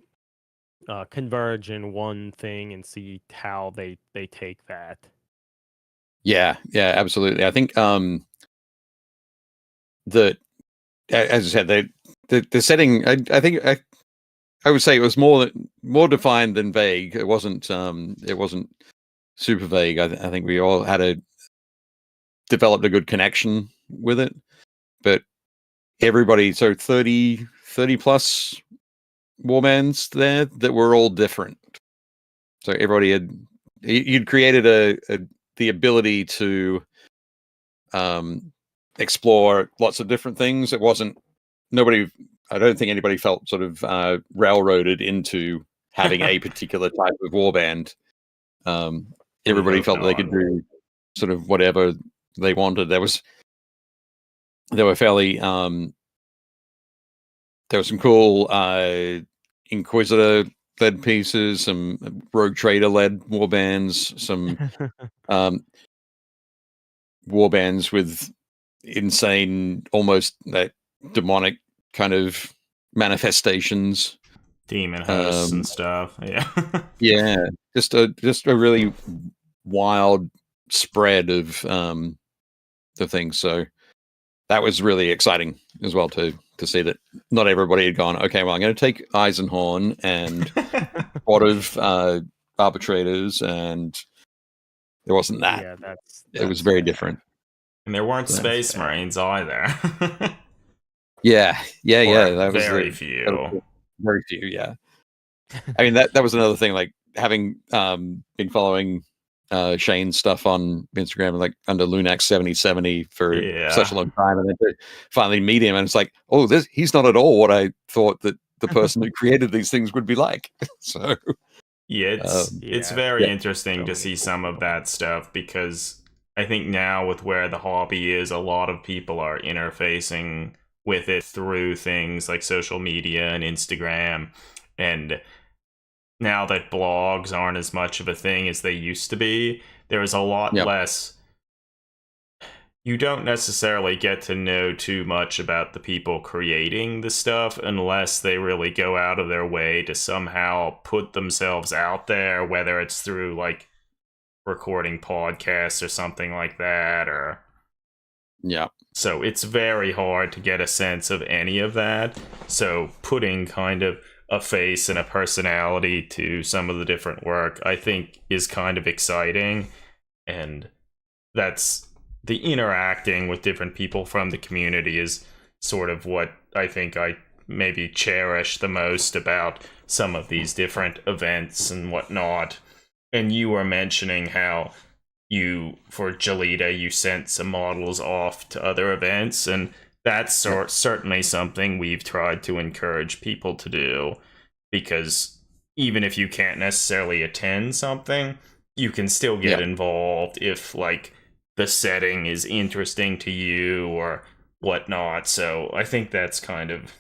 C: converge in one thing and see how they take that.
B: Yeah, absolutely. I think as I said, the setting. I think I would say it was more defined than vague. It wasn't super vague. I think we all developed a good connection with it. But everybody, so 30 plus warbands there that were all different. So everybody you'd created the ability to explore lots of different things. It wasn't I don't think anybody felt sort of railroaded into having a particular type of warband. Everybody felt they could do sort of whatever they wanted. There were fairly there were some cool Inquisitor led pieces, some Rogue Trader led warbands, some warbands with insane, almost that demonic kind of manifestations,
A: demon hosts and stuff.
B: Yeah, just a really wild spread of things. So that was really exciting as well to see that not everybody had gone, okay, well, I'm going to take Eisenhorn and Board of Arbitrators, and there wasn't that.
C: Yeah,
B: It was very
C: fair.
B: different.
A: And there weren't
B: That's
A: Space
C: fair.
A: Marines either.
B: Yeah.
A: Or
B: That was
A: very few.
B: Very few, yeah. I mean, that was another thing, like having been following Shane's stuff on Instagram, like under Lunax 7070 for such a long time, and then to finally meet him, and it's like, oh, he's not at all what I thought that the person who created these things would be like. So
A: yeah, it's very interesting to see some of that stuff, because I think now with where the hobby is, a lot of people are interfacing with it through things like social media and Instagram, and now that blogs aren't as much of a thing as they used to be, there is a lot less. You don't necessarily get to know too much about the people creating the stuff unless they really go out of their way to somehow put themselves out there, whether it's through like recording podcasts or something like that, or so it's very hard to get a sense of any of that. So putting kind of a face and a personality to some of the different work, I think, is kind of exciting. And that's the interacting with different people from the community is sort of what I think I maybe cherish the most about some of these different events and whatnot. And you were mentioning how you, for Gelita, you sent some models off to other events, and that's certainly something we've tried to encourage people to do, because even if you can't necessarily attend something, you can still get involved if like the setting is interesting to you or whatnot. So I think that's kind of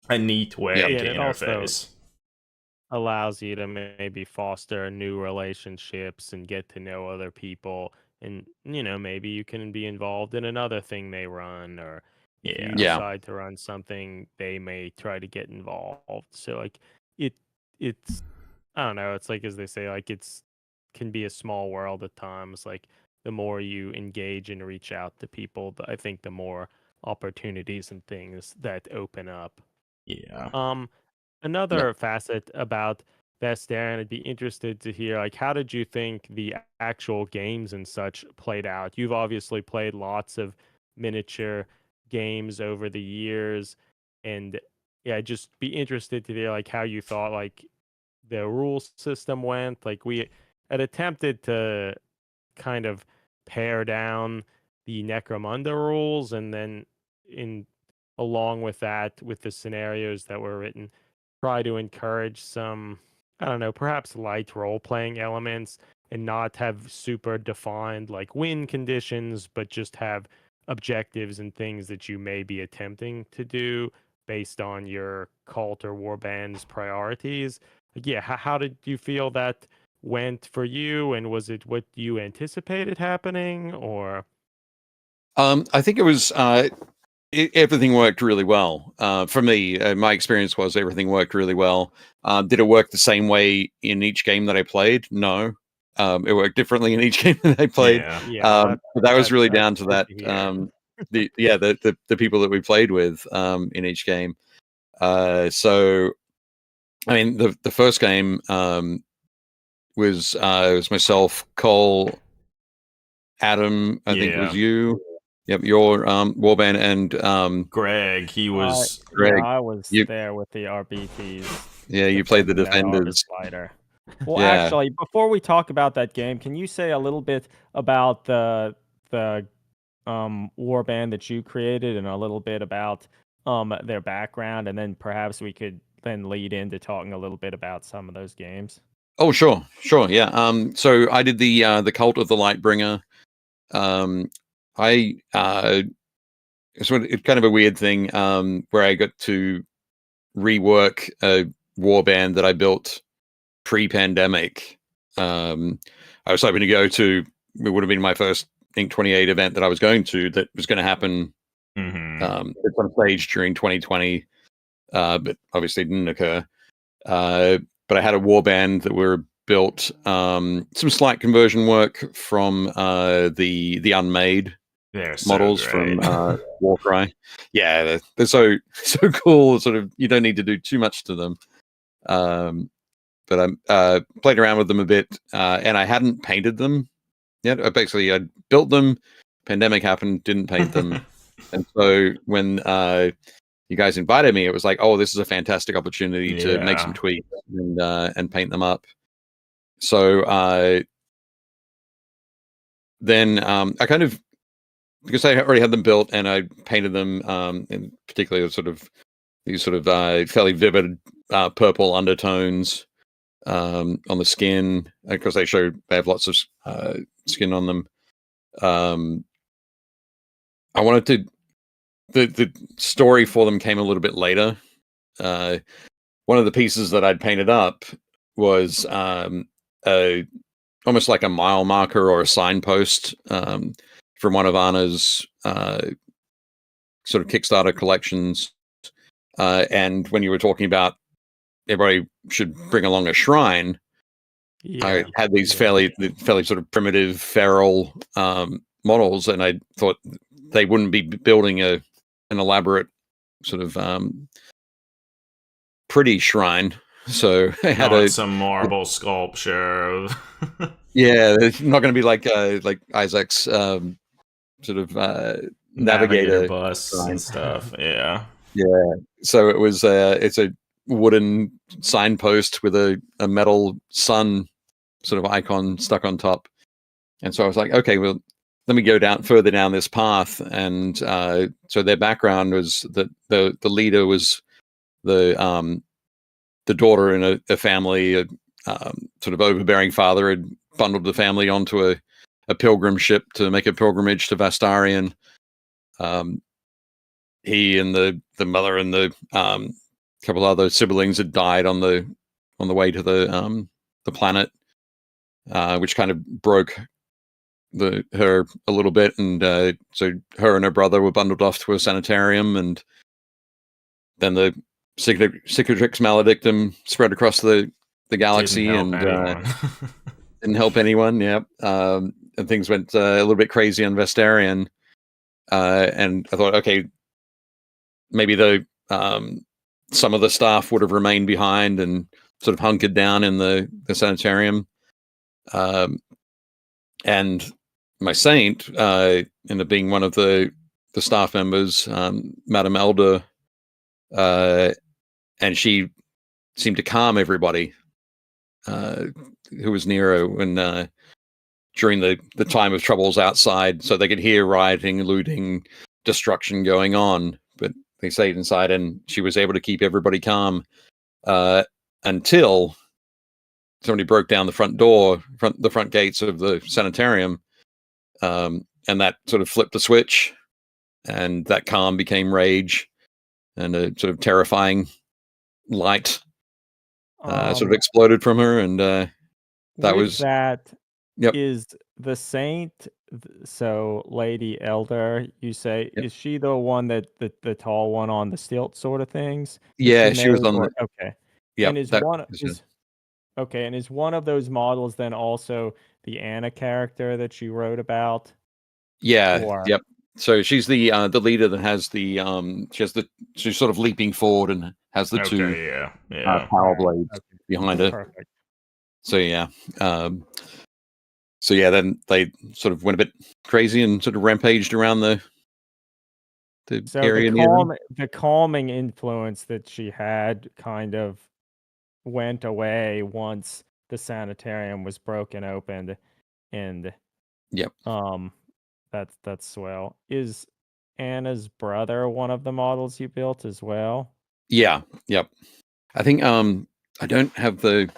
A: a neat way to interface.
C: Allows you to maybe foster new relationships and get to know other people, and maybe you can be involved in another thing they run, or if you decide to run something, they may try to get involved. So like it's I don't know, it's like, as they say, like can be a small world at times. Like the more you engage and reach out to people, I think the more opportunities and things that open up. Another facet about Vastarian, I'd be interested to hear, like, how did you think the actual games and such played out? You've obviously played lots of miniature games over the years, and yeah, just be interested to hear like how you thought like the rule system went. Like we had attempted to kind of pare down the Necromunda rules, and then in along with that, with the scenarios that were written, try to encourage some, I don't know, perhaps light role playing elements, and not have super defined like win conditions, but just have objectives and things that you may be attempting to do based on your cult or warband's priorities. Like, yeah, how did you feel that went for you, and was it what you anticipated happening, or?
B: I think it was everything worked really well for me. My experience was everything worked really well. Did it work the same way in each game that I played? No. It worked differently in each game that I played. But that was really down to that. The people that we played with in each game. So, I mean, the first game was myself, Cole, Adam. I think it was you. Yep, your warband, and
A: Greg. He was
B: Greg.
D: Yeah, I was there with the RBTs.
B: Yeah, you played the defenders.
D: Well, actually, before we talk about that game, can you say a little bit about the warband that you created, and a little bit about their background, and then perhaps we could then lead into talking a little bit about some of those games?
B: Oh, sure, yeah. So I did the Cult of the Lightbringer. It's kind of a weird thing where I got to rework a warband that I built pre-pandemic. I was hoping to go to, it would have been my first Inq28 event that I was going to, that was going to happen at some stage during 2020, but obviously didn't occur. But I had a warband that we were built some slight conversion work from the unmade
A: They're so
B: models
A: great.
B: from Warcry. Yeah, they're so cool. Sort of, you don't need to do too much to them. But I played around with them a bit, and I hadn't painted them yet. I built them. Pandemic happened, didn't paint them, and so when you guys invited me, it was like, oh, this is a fantastic opportunity to make some tweaks and paint them up. So then I kind of, because I already had them built and I painted them, in particular these fairly vivid purple undertones on the skin, because they have lots of skin on them. I wanted to, the story for them came a little bit later. One of the pieces that I'd painted up was almost like a mile marker or a signpost from one of Anna's sort of Kickstarter collections. And when you were talking about everybody should bring along a shrine, I had these fairly sort of primitive feral models, and I thought they wouldn't be building an elaborate sort of pretty shrine. So I had
A: some marble sculpture.
B: Yeah, it's not going to be like Isaac's sort of navigator
A: bus and stuff. Yeah.
B: So it was it's a wooden signpost with a metal sun sort of icon stuck on top. And so I was like, okay, well, let me go further down this path. And so their background was that the leader was the daughter in a family, sort of overbearing father had bundled the family onto a pilgrim ship to make a pilgrimage to Vastarian. He and the mother and the couple other siblings had died on the way to the planet, which kind of broke her a little bit, and so her and her brother were bundled off to a sanitarium, and then the Cicatrix maledictum spread across the galaxy and didn't help anyone. Yeah, and things went a little bit crazy on Vastarian, and I thought, okay, maybe some of the staff would have remained behind and sort of hunkered down in the sanitarium, and my saint ended up being one of the staff members, Madame Elder, and she seemed to calm everybody who was near her when during the time of troubles outside, so they could hear rioting, looting, destruction going on, but they stayed inside, and she was able to keep everybody calm until somebody broke down the front gates of the sanitarium, and that sort of flipped the switch, and that calm became rage, and a sort of terrifying light sort of exploded from her, and that was
D: that.
B: Yep.
D: Is the saint, so Lady Elder, you say,
B: Yep.
D: is she the one that the tall one on the stilt sort of things?
B: Yeah, she was on the.
D: Okay.
B: Yeah,
D: and is one of those models then also the Anna character that you wrote about?
B: Yeah.
D: Or...
B: Yep. So she's the leader that has she's sort of leaping forward and has the two power blades behind her.
D: Perfect.
B: So yeah. So yeah, then they sort of went a bit crazy and sort of rampaged around the area.
D: The calming influence that she had kind of went away once the sanitarium was broken open, and
B: yep.
D: That's swell. Is Anna's brother one of the models you built as well?
B: Yeah. Yep. I think I don't have that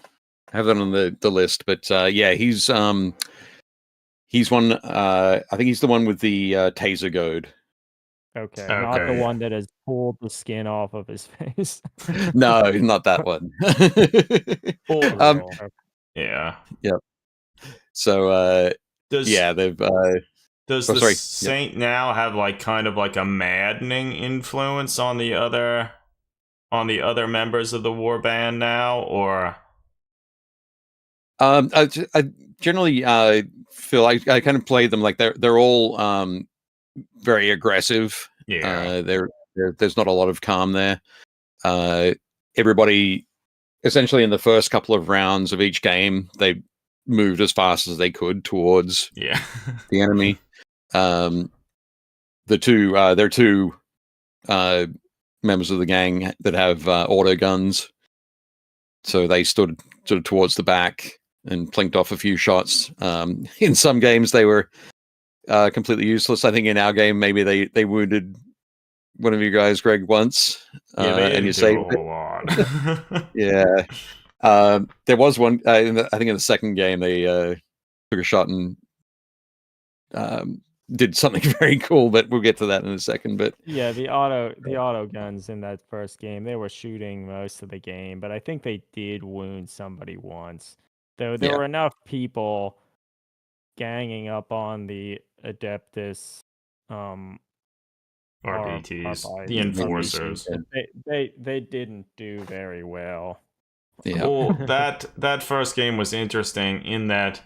B: on the list, but yeah, he's one. I think he's the one with the taser goad.
D: Okay, not the one that has pulled the skin off of his face.
B: No, not that one.
A: Yeah.
B: Yep. So they've.
A: Does the saint now have like kind of like a maddening influence on the other members of the war band now, or?
B: I generally feel I kind of play them like they're all very aggressive.
A: Yeah.
B: There's not a lot of calm there. Everybody, essentially, in the first couple of rounds of each game, they moved as fast as they could towards
A: Yeah.
B: the enemy. There are two members of the gang that have auto guns, so they stood sort of towards the back and plinked off a few shots. In some games, they were completely useless. I think in our game, maybe they wounded one of you guys, Greg, once,
A: Yeah, they
B: and you
A: didn't do
B: saved
A: a
B: it.
A: whole lot.
B: Yeah. There was one. I think in the second game, they took a shot and did something very cool, but we'll get to that in a second. But
D: Yeah, the auto guns in that first game, they were shooting most of the game, but I think they did wound somebody once. Though there
B: Yeah.
D: were enough people ganging up on the Adeptus
A: RPTs, the
D: RPTs,
A: enforcers.
D: they didn't do very well.
B: Yeah.
A: Well, that first game was interesting in that.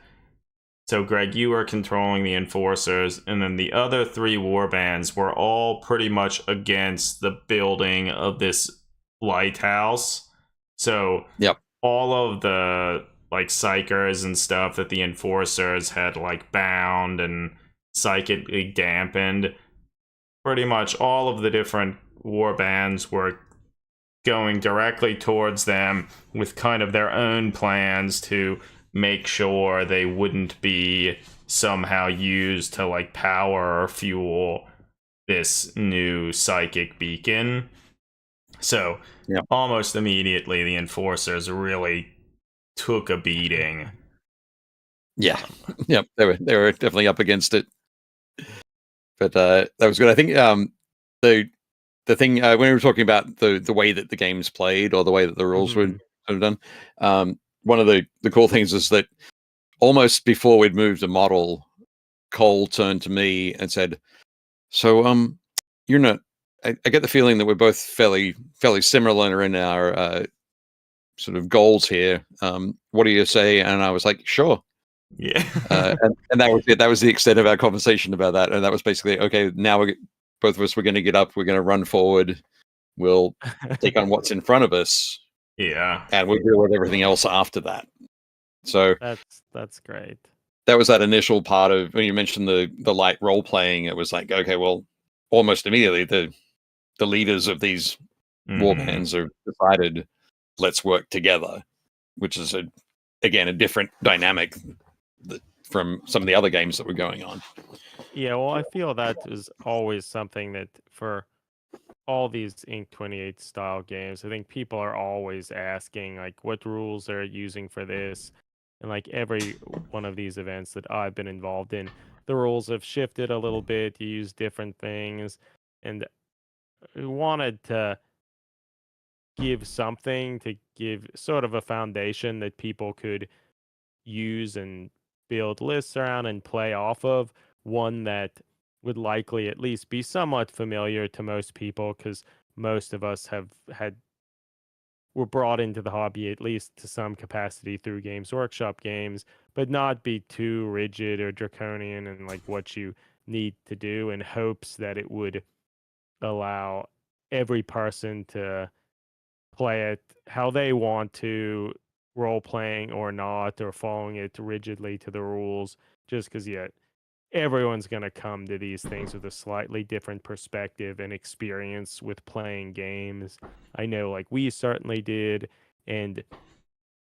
A: So, Greg, you were controlling the enforcers, and then the other three warbands were all pretty much against the building of this lighthouse. So,
B: Yep.
A: all of the like psychers and stuff that the enforcers had like bound and psychically dampened, pretty much all of the different warbands were going directly towards them with kind of their own plans to make sure they wouldn't be somehow used to like power or fuel this new psychic beacon. So almost immediately the enforcers really took a beating.
B: Yeah. Yep. They were definitely up against it. But that was good. I think the thing when we were talking about the way that the game's played or the way that the rules were done, one of the cool things is that almost before we'd moved a model, Cole turned to me and said, "So, you're not. I get the feeling that we're both fairly similar in our sort of goals here. What do you say?" And I was like, "Sure."
A: Yeah.
B: And that was it. That was the extent of our conversation about that. And that was basically, okay, now both of us, we're going to get up, we're going to run forward, we'll take on what's in front of us.
A: Yeah.
B: And we'll deal with everything else after that. So
C: that's great.
B: That was that initial part of when you mentioned the light role playing. It was like, okay, well, almost immediately the leaders of these warbands have decided, let's work together, which is again a different dynamic from some of the other games that were going on.
C: Yeah, well, I feel that is always something that for all these Inq28 style games, I think people are always asking, like, what rules they're using for this. And like every one of these events that I've been involved in, the rules have shifted a little bit. You use different things. And we wanted to give something to give sort of a foundation that people could use and build lists around and play off of. One that would likely at least be somewhat familiar to most people, because most of us were brought into the hobby at least to some capacity through Games Workshop games, but not be too rigid or draconian in like what you need to do, in hopes that it would allow every person to play it how they want to, role playing or not, or following it rigidly to the rules. Just because, yeah, everyone's going to come to these things with a slightly different perspective and experience with playing games. I know, like, we certainly did, and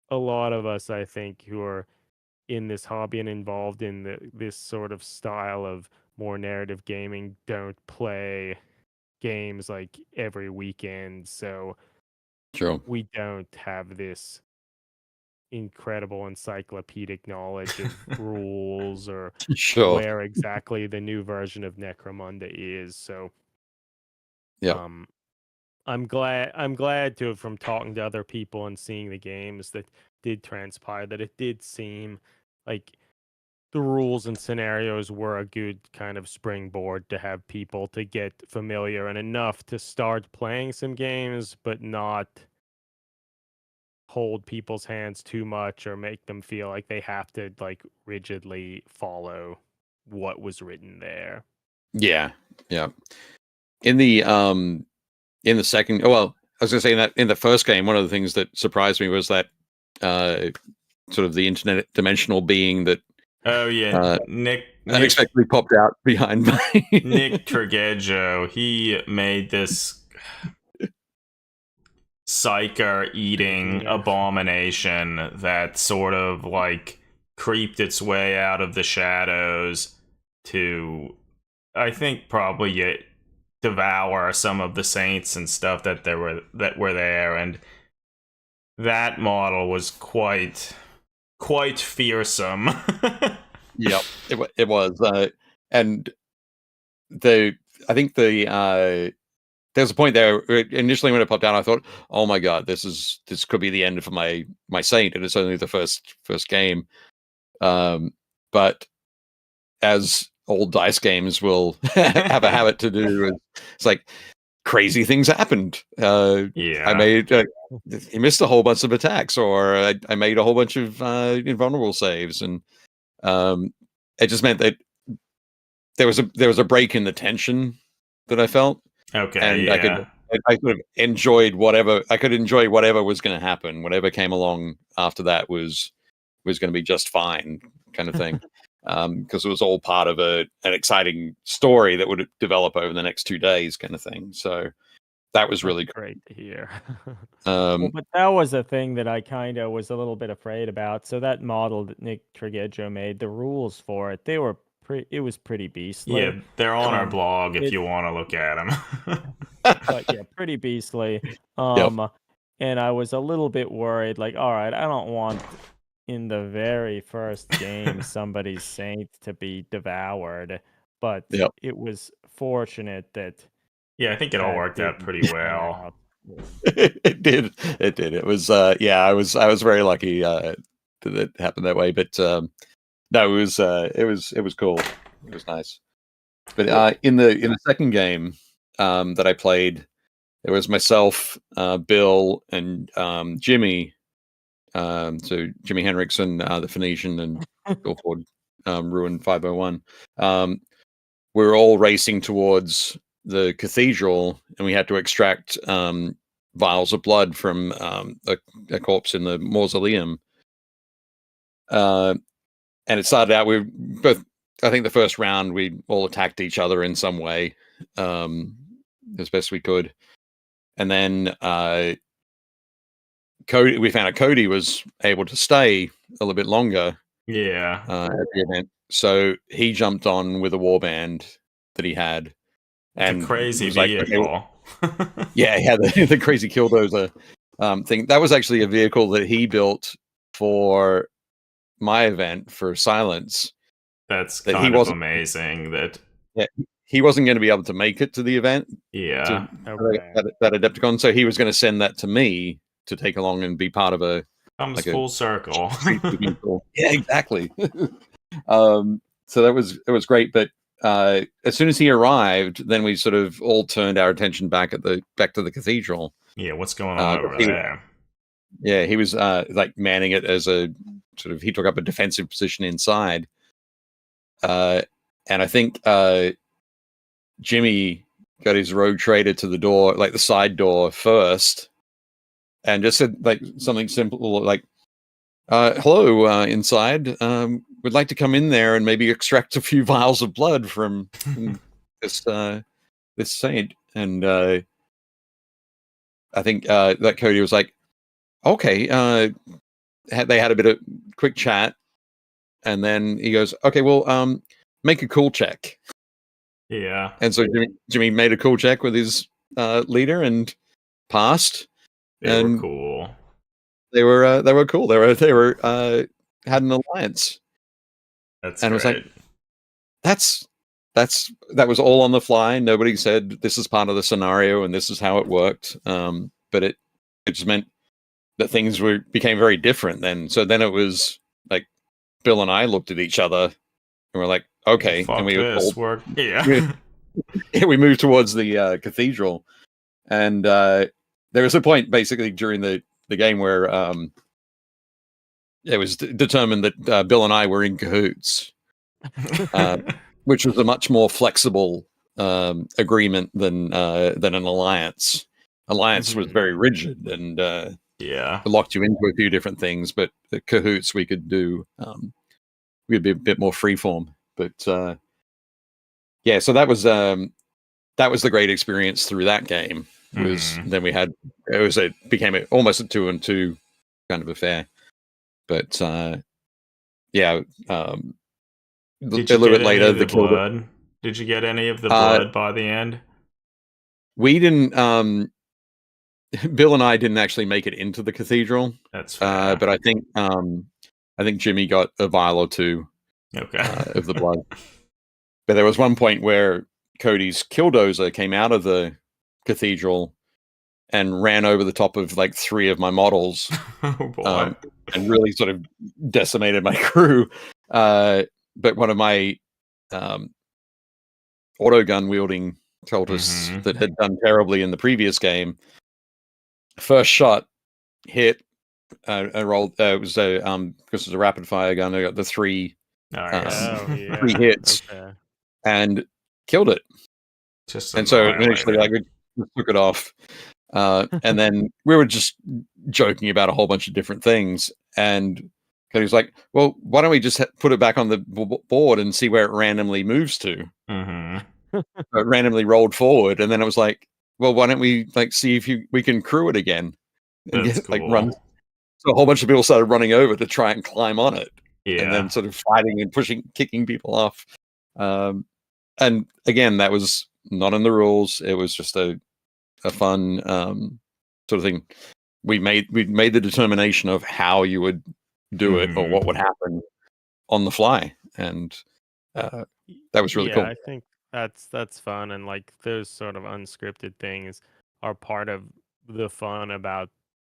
C: a lot of us, I think, who are in this hobby and involved in this sort of style of more narrative gaming don't play games like every weekend, so
B: Sure.
C: we don't have this incredible encyclopedic knowledge of rules or
B: Sure.
C: where exactly the new version of Necromunda is. So
B: yeah,
C: I'm glad to have, from talking to other people and seeing the games that did transpire, that it did seem like the rules and scenarios were a good kind of springboard to have people to get familiar and enough to start playing some games, but not hold people's hands too much or make them feel like they have to like rigidly follow what was written there.
B: Yeah. In the second, well, I was going to say that in the first game, one of the things that surprised me was that sort of the internet dimensional being that
A: Oh yeah, Nick
B: unexpectedly popped out behind me.
A: Nick Triggeggio, he made this psyker eating abomination that sort of like creeped its way out of the shadows to, I think, probably devour some of the saints and stuff that were there, and that model was quite fearsome.
B: Yep, it was, and I think there's a point there initially when it popped out, I thought, oh my god, this could be the end for my saint, and it's only the first game. But as old dice games will have a habit to do, it's like crazy things happened.
A: Yeah,
B: I made he missed a whole bunch of attacks, or I made a whole bunch of invulnerable saves, and it just meant that there was a break in the tension that I felt.
A: Okay,
B: and
A: yeah.
B: I sort of enjoyed whatever I could enjoy. Whatever was going to happen, whatever came along after that was going to be just fine, kind of thing. Because it was all part of an exciting story that would develop over the next 2 days, kind of thing. So that was really
C: great to hear.
D: Well, but that was a thing that I kind of was a little bit afraid about. So that model that Nick Triggeggio made, the rules for it, it was pretty beastly.
A: Yeah, they're on our blog if you want to look at them.
D: But yeah, pretty beastly.
B: Yep.
D: And I was a little bit worried, like, all right, I don't want in the very first game somebody's saint to be devoured. But it was fortunate that.
A: Yeah, I think it all worked out pretty well.
B: It did. It was yeah, I was very lucky that it happened that way. But no, it was cool. It was nice. But in the second game that I played, it was myself, Bill, and Jimmy. So Jimi Hendrix and the Phoenician and Bill Ford, Ruin 501. We were all racing towards the cathedral, and we had to extract vials of blood from a corpse in the mausoleum. And it started out, we both, I think the first round, we all attacked each other in some way, as best we could. And then we found out Cody was able to stay a little bit longer.
A: Yeah.
B: At the event. So he jumped on with a warband that he had.
A: And the crazy vehicle.
B: Yeah, he had the crazy killdozer thing. That was actually a vehicle that he built for my event for Silence.
A: That's kind of amazing.
B: Yeah, he wasn't going to be able to make it to the event.
A: Yeah.
B: That Adepticon. So he was going to send that to me to take along and be part of a
A: full circle.
B: Yeah, exactly. So it was great. But as soon as he arrived, then we sort of all turned our attention back to the cathedral.
A: Yeah, what's going on over there?
B: Yeah, he was like manning it as a sort of, he took up a defensive position inside. And I think Jimmy got his rogue trader to the door, like the side door first, and just said like something simple like, hello, inside. Would like to come in there and maybe extract a few vials of blood from this saint. And I think that Cody was like, okay. They had a bit of quick chat, and then he goes, okay, well, make a cool check.
A: Yeah.
B: And so Jimmy made a cool check with his leader and passed.
A: They were cool.
B: They were cool. They were had an alliance.
A: That's
B: and
A: great.
B: It was like, that was all on the fly. Nobody said this is part of the scenario and this is how it worked. But it just meant that things became very different then. So then it was like Bill and I looked at each other and we're like, okay.
A: Fuck
B: and we
A: this work. Yeah.
B: we moved towards the cathedral. And there was a point basically during the the game where it was determined that Bill and I were in cahoots, which was a much more flexible agreement than an alliance. Alliance was very rigid and locked you into a few different things, but the cahoots we could do, we'd be a bit more freeform. But yeah, so that was the great experience through that game. Then we had became almost a 2-on-2 kind of affair. But yeah,
A: did you get any of the blood? Did you get any of the blood by the end?
B: We didn't. Bill and I didn't actually make it into the cathedral.
A: That's fair.
B: But I think Jimmy got a vial or two of the blood. But there was one point where Cody's Killdozer came out of the cathedral and ran over the top of like 3 of my models.
A: Oh boy.
B: And really sort of decimated my crew. But one of my auto gun wielding cultists that had done terribly in the previous game, first shot hit. I rolled. It was a because it was a rapid fire gun. I got the 3 3 hits and killed it. And so initially, like, we took it off. And then we were just joking about a whole bunch of different things. And he was like, well, why don't we just put it back on the board and see where it randomly moves to? It randomly rolled forward. And then it was like, well, why don't we like see if we can crew it again? And
A: That's
B: like
A: cool.
B: run. So a whole bunch of people started running over to try and climb on it.
A: Yeah.
B: And then sort of fighting and kicking people off. And again, that was not in the rules. It was just a fun sort of thing. We made the determination of how you would do it or what would happen on the fly, and that was really cool.
C: I think that's fun, and like those sort of unscripted things are part of the fun about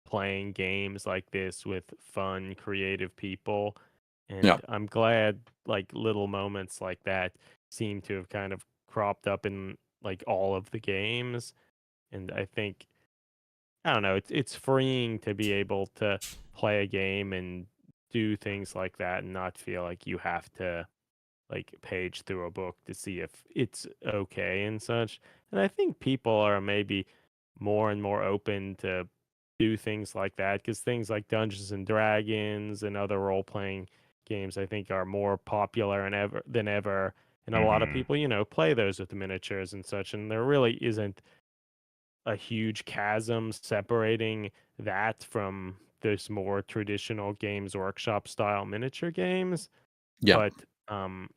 C: playing games like this with fun, creative people. And I'm glad like little moments like that seem to have kind of cropped up in like all of the games. And I think, I don't know, it's freeing to be able to play a game and do things like that and not feel like you have to like page through a book to see if it's okay and such. And I think people are maybe more and more open to do things like that, because things like Dungeons and Dragons and other role-playing games I think are more popular than ever. And a lot of people, play those with the miniatures and such, and there really isn't a huge chasm separating that from those more traditional Games Workshop style miniature games. But I'm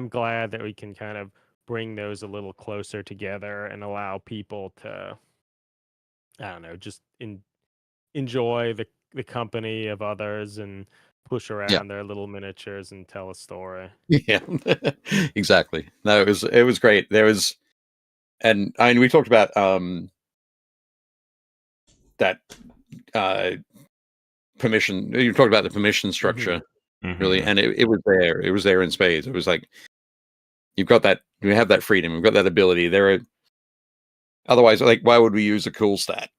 C: glad that we can kind of bring those a little closer together and allow people to, I don't know, just enjoy the company of others and push around their little miniatures and tell a story.
B: Yeah, exactly. No, it was great. There was, and I mean, we talked about that permission. You talked about the permission structure, really, and it was there. It was there in spades. It was like you've got that. You have that freedom. We've got that ability. There are. Otherwise, like, why would we use a cool stat?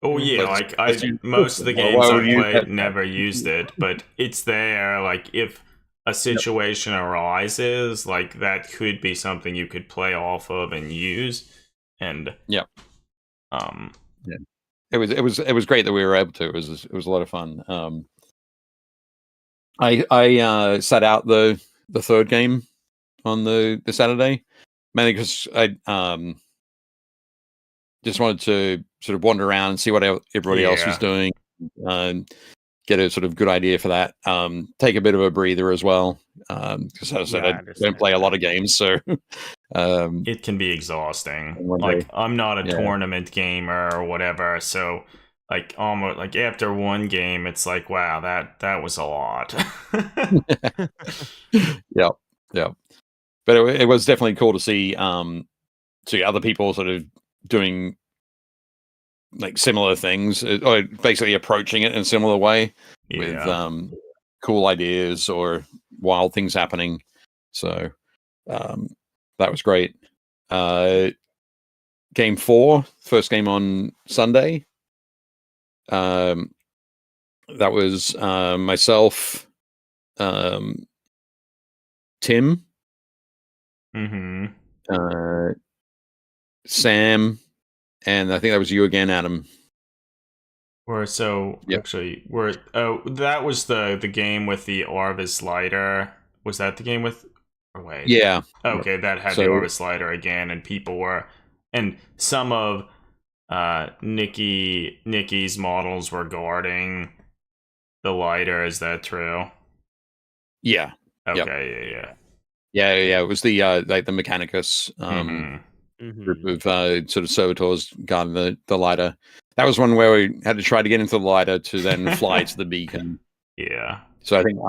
A: Oh yeah, like most of the games I've played never used it, but it's there. Like if a situation arises, like that could be something you could play off of and use. And
B: it was great that we were able to. It was a lot of fun. I sat out the third game on the Saturday, mainly because I just wanted to sort of wander around and see what everybody else was doing, get a sort of good idea for that. Take a bit of a breather as well, because as I said, I don't play a lot of games, so
A: it can be exhausting. Like I'm not a tournament gamer or whatever, so like almost like after one game, it's like, wow, that was a lot.
B: Yeah. But it was definitely cool to see other people sort of doing like similar things, or basically approaching it in a similar way with cool ideas or wild things happening. So that was great. Game 4, first game on Sunday. that was myself, Tim, Sam, and I think that was you again, Adam.
A: Actually, that was the game with the Orvis lighter. Was that the game with? Oh, wait.
B: Yeah.
A: Okay, that had the Orvis lighter again, and and some of Nikki's models were guarding the lighter. Is that true?
B: Yeah.
A: Okay.
B: Yeah. It was the like the Mechanicus group of sort of servitors guarding the lighter. That was one where we had to try to get into the lighter to then fly to the beacon.
A: Yeah.
B: So I think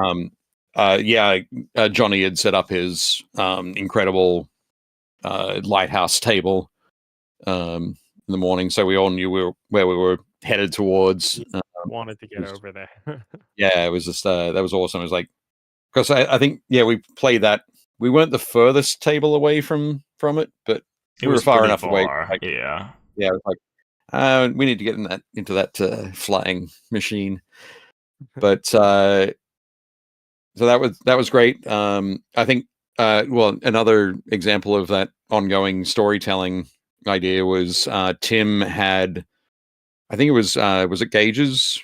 B: Johnny had set up his incredible lighthouse table in the morning, so we all knew where we were headed towards.
C: Wanted to get over there.
B: Yeah, it was just that was awesome. It was like, because I think we played that. We weren't the furthest table away from it, but we were far enough away. Like,
A: yeah,
B: it was like we need to get into that flying machine. But so that was great. I think another example of that ongoing storytelling idea was Tim had, I think it was it Gage's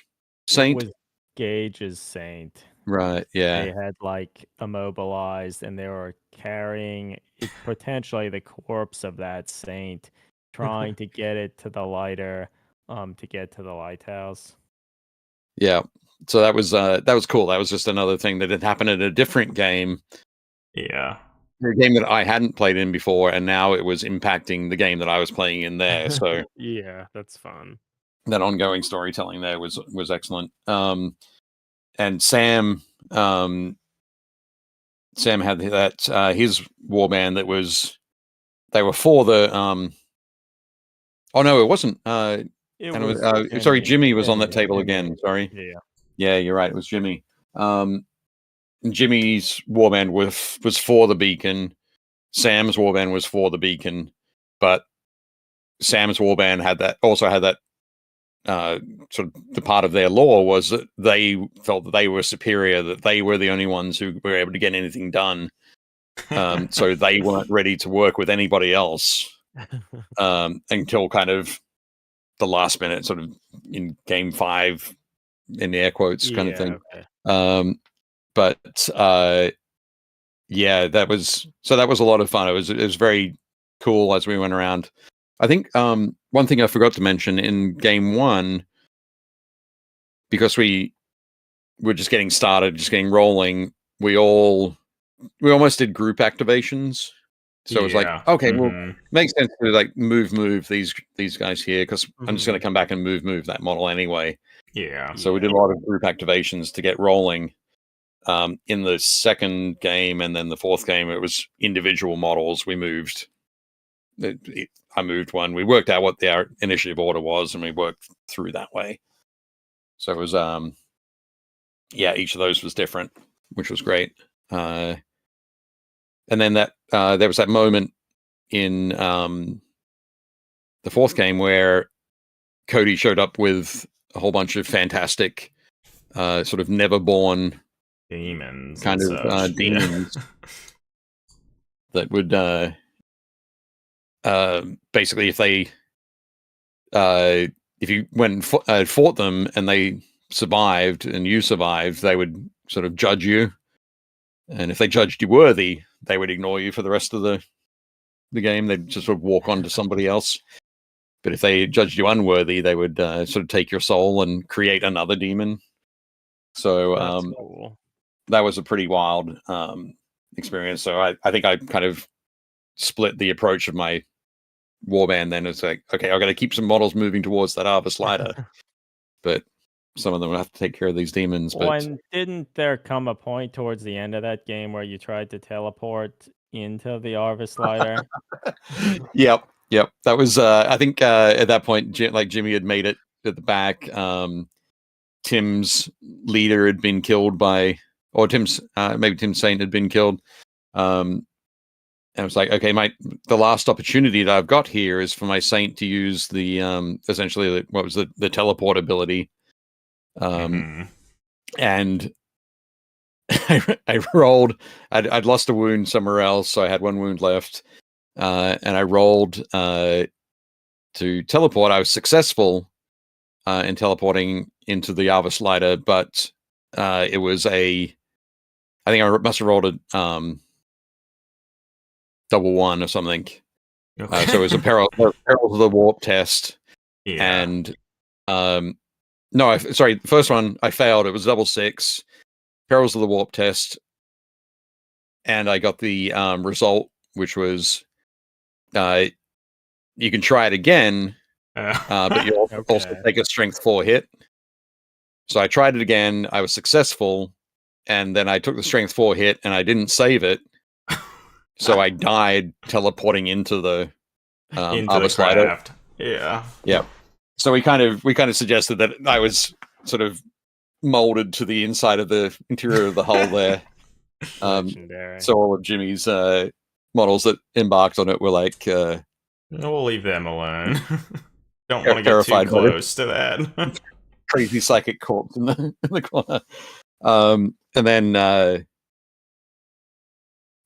B: Saint?
D: It was Gage's Saint.
B: Right, yeah.
D: They had like immobilized and they were carrying potentially the corpse of that saint, trying to get it to the lighter, to get to the lighthouse.
B: Yeah. So that was cool. That was just another thing that had happened in a different game.
A: Yeah.
B: A game that I hadn't played in before, and now it was impacting the game that I was playing in there. So
C: yeah, that's fun.
B: That ongoing storytelling there was excellent. And Sam had that his warband that was, they were for the oh no, it wasn't. Jimmy was on that table again. Sorry. Yeah, you're right. It was Jimmy. Jimmy's warband was for the beacon. Sam's warband was for the beacon, but Sam's warband had that sort of the part of their lore was that they felt that they were superior, that they were the only ones who were able to get anything done. So they weren't ready to work with anybody else until kind of the last minute, sort of in game 5, in the air quotes kind of thing. Okay. That was a lot of fun. It was very cool as we went around. I think one thing I forgot to mention in game 1, because we were just getting started, just getting rolling, we almost did group activations. So it was like, okay, well, makes sense to like move these guys here, because I'm just going to come back and move that model anyway.
A: Yeah.
B: So we did a lot of group activations to get rolling. In the second game and then the fourth game, it was individual models. We moved. I moved one. We worked out what our initiative order was, and we worked through that way. So it was, each of those was different, which was great. And then that there was that moment in the fourth game where Cody showed up with a whole bunch of fantastic, sort of never-born
A: demons,
B: kind of demons that would basically, if you went and fought them and they survived and you survived, they would sort of judge you, and if they judged you worthy, they would ignore you for the rest of the game. They'd just sort of walk on to somebody else. But if they judged you unworthy, they would sort of take your soul and create another demon. So
C: cool.
B: That was a pretty wild experience. So I think I kind of split the approach of my warband then. It's like, okay, I've got to keep some models moving towards that Arbor Slider, but some of them will have to take care of these demons. But
D: didn't there come a point towards the end of that game where you tried to teleport into the Arbor Slider?
B: Yep. That was I think at that point, like Jimmy had made it at the back. Tim's leader had been killed maybe Tim Saint had been killed. I was like, okay, the last opportunity that I've got here is for my Saint to use the essentially what was the teleport ability, and I rolled. I'd lost a wound somewhere else, so I had one wound left, and I rolled to teleport. I was successful in teleporting into the Arva Slider, but it was I think I must have rolled a double one or something.
A: Okay.
B: So it was a peril of the warp test.
A: Yeah.
B: And no, sorry, the first one I failed. It was double 6, perils of the warp test, and I got the result, which was you can try it again, but you also take a strength 4 hit. So I tried it again. I was successful, and then I took the strength 4 hit, and I didn't save it. So I died teleporting into the Arva Slider.
A: Craft. Yeah.
B: Yeah. So we kind of suggested that I was sort of molded to the inside of the interior of the hull there. So all of Jimmy's models that embarked on it were like,
A: we'll leave them alone. Don't want to get too close to that.
B: Crazy psychic corpse in the corner. And then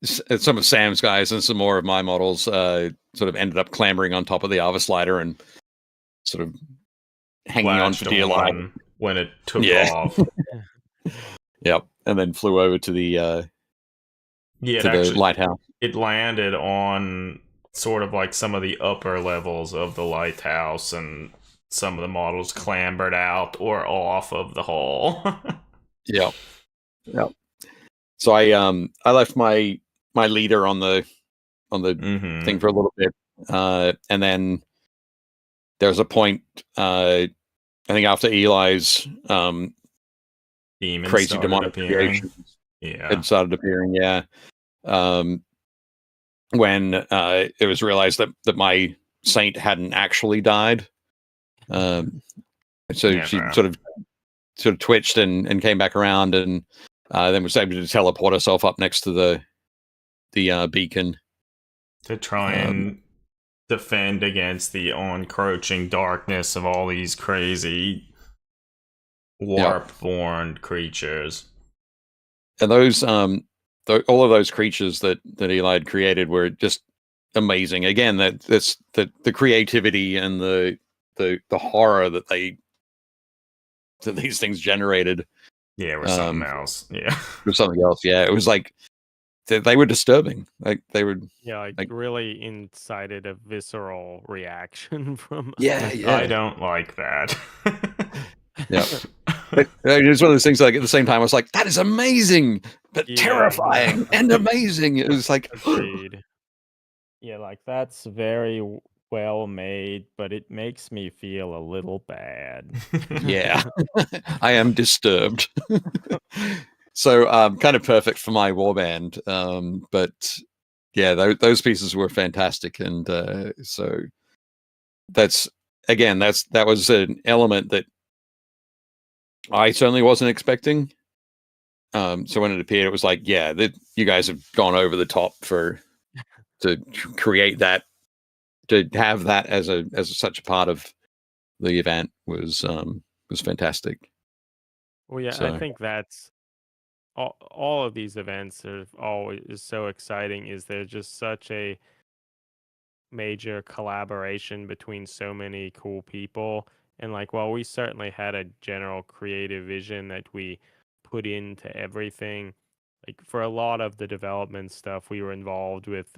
B: some of Sam's guys and some more of my models sort of ended up clambering on top of the Arva Slider and sort of hanging on for dear life
A: when it took off.
B: Yep, and then flew over to the the lighthouse.
A: It landed on sort of like some of the upper levels of the lighthouse, and some of the models clambered out or off of the hull.
B: Yep. So I left my leader on the thing for a little bit, and then there was a point I think after Eli's crazy demonic creations had started appearing, when it was realized that my Saint hadn't actually died, so she sort of twitched and came back around, and then was able to teleport herself up next to the beacon
A: to try and defend against the encroaching darkness of all these crazy warp-born creatures.
B: And those all of those creatures that Eli had created were just amazing. Again, that's the creativity and the horror that these things generated.
A: Yeah, or something else. Yeah,
B: or something else. Yeah, it was like they were disturbing. Like they would.
C: Yeah, like really incited a visceral reaction from.
B: Yeah.
A: I don't like that.
B: Yeah, it was one of those things. Like at the same time, I was like, "That is amazing, but terrifying and amazing." It was like,
D: yeah, like that's very well made, but it makes me feel a little bad.
B: Yeah, I am disturbed. So, kind of perfect for my warband. But yeah, those pieces were fantastic, and so that was an element that I certainly wasn't expecting. So when it appeared, it was like, yeah, you guys have gone over the top to create that, to have that as such a part of the event was fantastic.
C: Well, yeah, I think that's all of these events are always so exciting. Is there just such a major collaboration between so many cool people, and like, while we certainly had a general creative vision that we put into everything, like for a lot of the development stuff we were involved with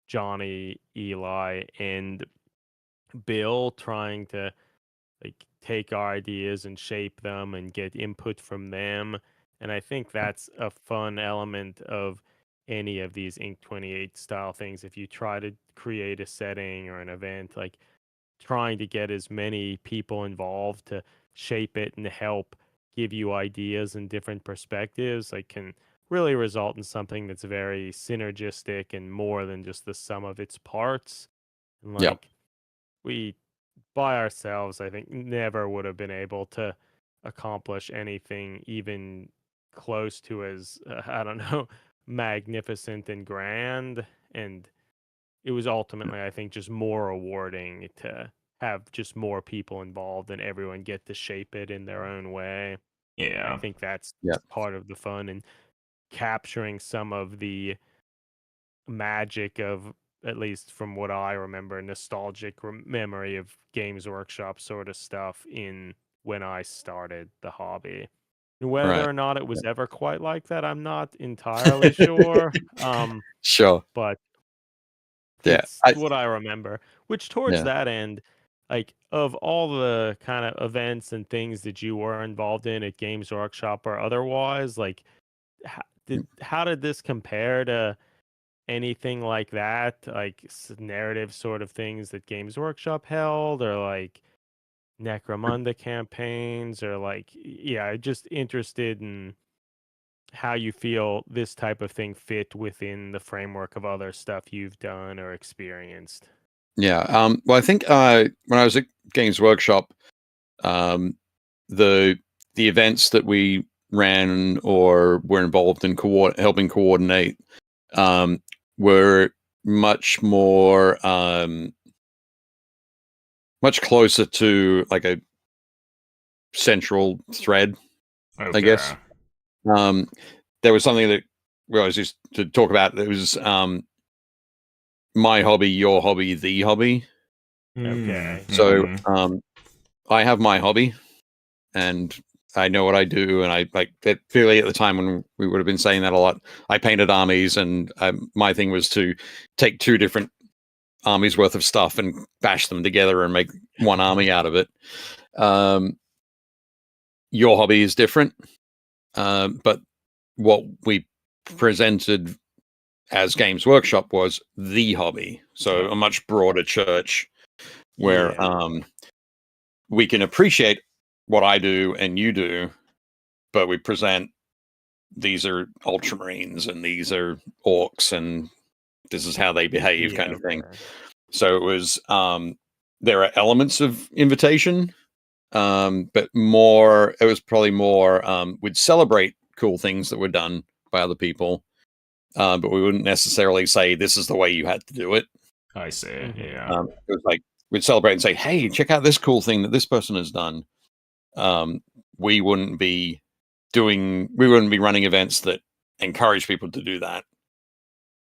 C: Johnny, Eli, and Bill, trying to like take our ideas and shape them and get input from them. And I think that's a fun element of any of these Inq28 style things. If you try to create a setting or an event, like trying to get as many people involved to shape it and help give you ideas and different perspectives, like can really result in something that's very synergistic and more than just the sum of its parts. And like we by ourselves, I think, never would have been able to accomplish anything even close to as I don't know, magnificent and grand and it was ultimately, I think, just more rewarding to have just more people involved and everyone get to shape it in their own way. I
A: Yeah.
C: think that's
B: Yeah.
C: part of the fun, and capturing some of the magic of, at least from what I remember, nostalgic memory of Games Workshop sort of stuff in when I started the hobby. Whether
B: Right.
C: or not it was ever quite like that, I'm not entirely sure.
B: Sure.
C: But
B: Yeah.
C: it's what I remember. Which towards
B: Yeah.
C: that end, like of all the kind of events and things that you were involved in at Games Workshop or otherwise, like how did this compare to anything like that? Like narrative sort of things that Games Workshop held, or like Necromunda campaigns, or like, yeah, just interested in how you feel this type of thing fit within the framework of other stuff you've done or experienced.
B: Yeah. Well, I think when I was at Games Workshop, the events that we ran or were involved in helping coordinate were much more much closer to like a central thread, I guess. There was something that we always used to talk about. It was my hobby, your hobby, the hobby.
C: Okay.
B: So I have my hobby, and I know what I do, and I like that. Clearly, at the time when we would have been saying that a lot, I painted armies, and my thing was to take two different armies worth of stuff and bash them together and make one army out of it. Your hobby is different, but what we presented as Games Workshop was the hobby, so a much broader church where we can appreciate what I do and you do, but we present these are Ultramarines and these are Orcs and this is how they behave, kind of thing. So it was there are elements of invitation, but more it was probably more we'd celebrate cool things that were done by other people, but we wouldn't necessarily say this is the way you had to do it.
A: I see. Yeah.
B: It was like we'd celebrate and say, hey, check out this cool thing that this person has done. We wouldn't be running events that encourage people to do that,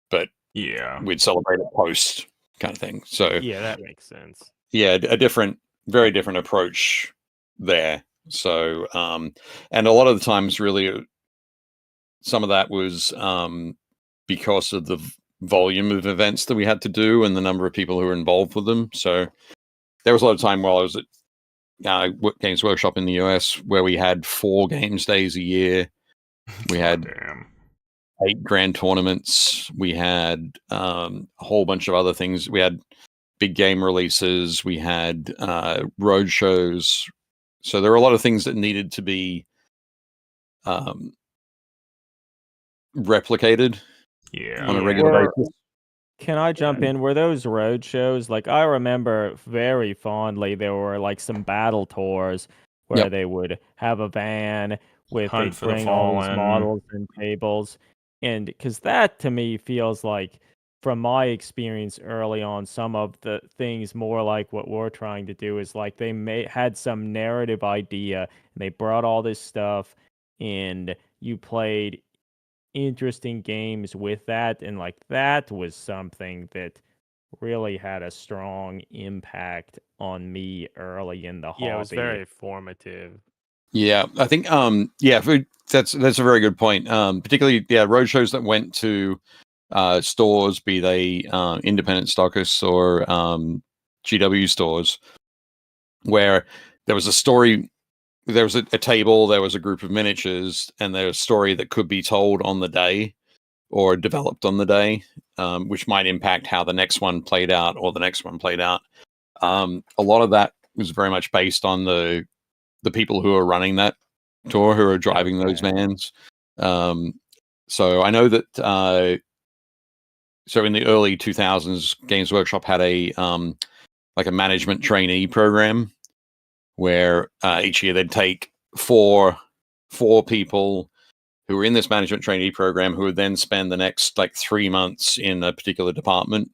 B: but
A: yeah,
B: we'd celebrate it post kind of thing. So
C: yeah, that makes sense.
B: Yeah, a very different approach there. So and a lot of the times really some of that was because of the volume of events that we had to do and the number of people who were involved with them. So there was a lot of time while I was at Games Workshop in the US where we had 4 games days a year. We had 8 grand tournaments. We had a whole bunch of other things. We had big game releases. We had road shows. So there were a lot of things that needed to be replicated on a regular basis.
D: Can I jump in? Were those road shows, like I remember very fondly, there were like some battle tours where they would have a van with they'd bring all these models and tables, and because that to me feels like, from my experience early on, some of the things more like what we're trying to do is like they had some narrative idea and they brought all this stuff and you played interesting games with that, and like that was something that really had a strong impact on me early in the hobby.
C: Yeah, it was very formative.
B: Yeah, I think that's a very good point. Particularly road shows that went to stores, be they independent stockists or GW stores, where there was a story, there was a table, there was a group of miniatures, and there was a story that could be told on the day or developed on the day, which might impact how the next one played out or the next one played out. A lot of that was very much based on the people who are running that tour, who are driving those vans. So I know that so in the early 2000s, Games Workshop had a like a management trainee program where each year they'd take four people who are in this management trainee program who would then spend the next like 3 months in a particular department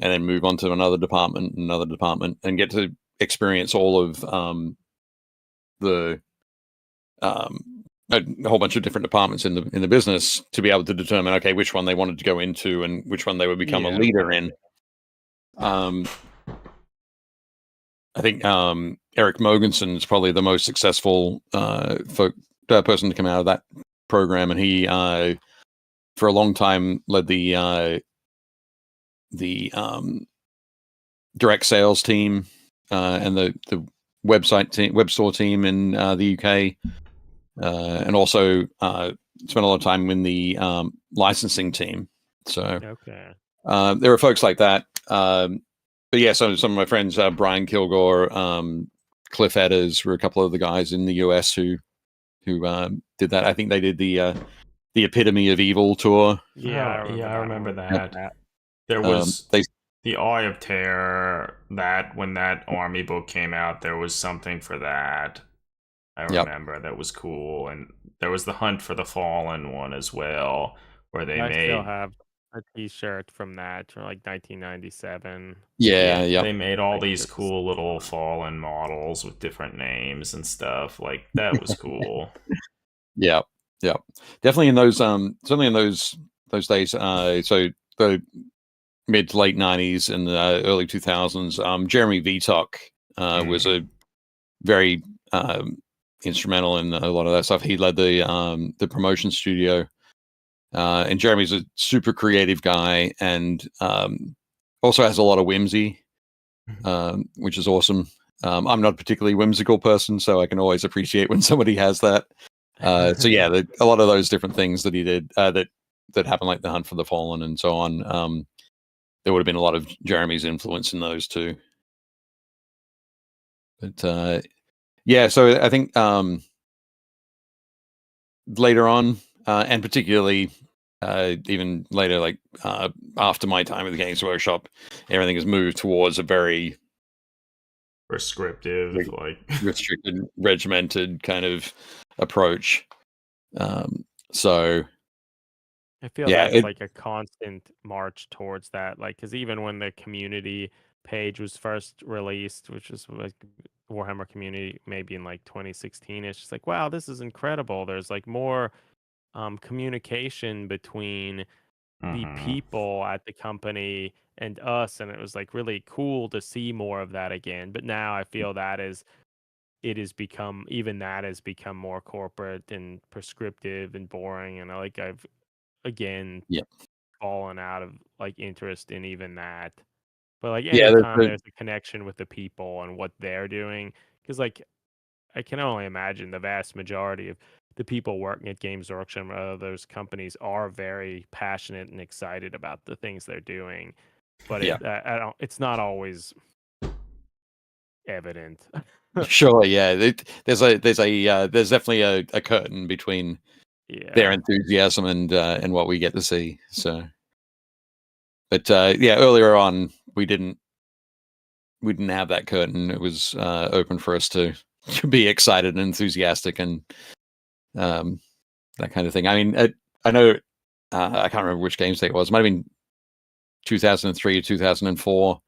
B: and then move on to another department, and get to experience all of a whole bunch of different departments in the business to be able to determine, okay, which one they wanted to go into and which one they would become a leader in. I think Eric Mogensen is probably the most successful person to come out of that program, and he for a long time led the direct sales team and the web store team in the UK, and also spent a lot of time in the licensing team. So there are folks like that. But yeah, so some of my friends, Brian Kilgore, Cliff Edders, were a couple of the guys in the US who did that. I think they did the Epitome of Evil tour.
A: I remember that. There was the Eye of Terror. That when that army book came out, there was something for that. I remember that was cool, and there was the Hunt for the Fallen one as well, where they made.
C: I still have a T-shirt from that from like 1997.
B: Yeah.
A: They made all these cool little Fallen models with different names and stuff. Like that was cool.
B: Yeah. Definitely in those certainly in those days. So the mid to late 90s and the early 2000s. Jeremy Vitok was a very instrumental in a lot of that stuff. He led the promotion studio. And Jeremy's a super creative guy, and also has a lot of whimsy, which is awesome. I'm not a particularly whimsical person, so I can always appreciate when somebody has that. So yeah, a lot of those different things that he did that happened, like the Hunt for the Fallen and so on. There would have been a lot of Jeremy's influence in those too. But yeah, so I think later on, and particularly even later, like after my time at the Games Workshop, everything has moved towards a very
A: prescriptive,
B: restricted, regimented kind of approach. So
C: I feel that's like a constant march towards that. Like, because even when the community page was first released, which was like Warhammer Community, maybe in like 2016ish, it's like, wow, this is incredible. There's like more communication between the people at the company and us, and it was like really cool to see more of that again. But now I feel that it has become more corporate and prescriptive and boring, and I've again fallen out of like interest in even that. But like anytime there's a connection with the people and what they're doing, because like I can only imagine the vast majority of the people working at Games Workshop, those companies, are very passionate and excited about the things they're doing. But it's not always evident.
B: Sure, yeah. There's definitely a curtain between their enthusiasm and what we get to see. So, but earlier on we didn't have that curtain. It was open for us to be excited and enthusiastic and that kind of thing. I mean, I know I can't remember which games day it was. It might have been 2003 or 2004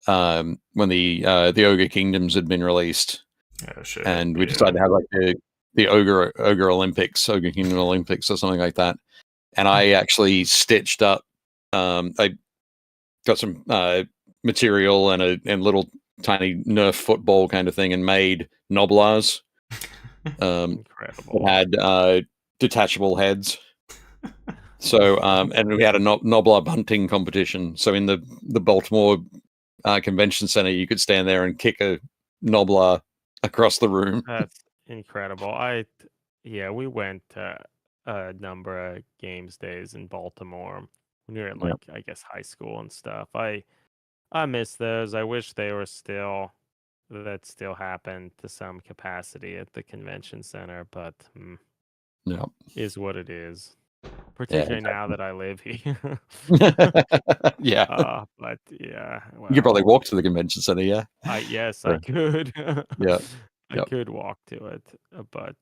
B: when the Ogre Kingdoms had been released.
A: Oh, shit.
B: And we decided to have like the Ogre Olympics, Ogre Kingdom Olympics, or something like that. And I actually stitched up. I got some material and little tiny Nerf football kind of thing, and made Noblars.
C: Incredible.
B: That had detachable heads. So and we had a Noblar bunting competition. So in the Baltimore Convention Center, you could stand there and kick a Noblar across the room.
C: That's incredible. We went to a number of games days in Baltimore when we were in I guess high school and stuff. I miss those. I wish they were still happened to some capacity at the convention center, but is what it is. Particularly now that I live here. But
B: you could probably walk to the convention center.
C: I could.
B: I
C: could walk to it, but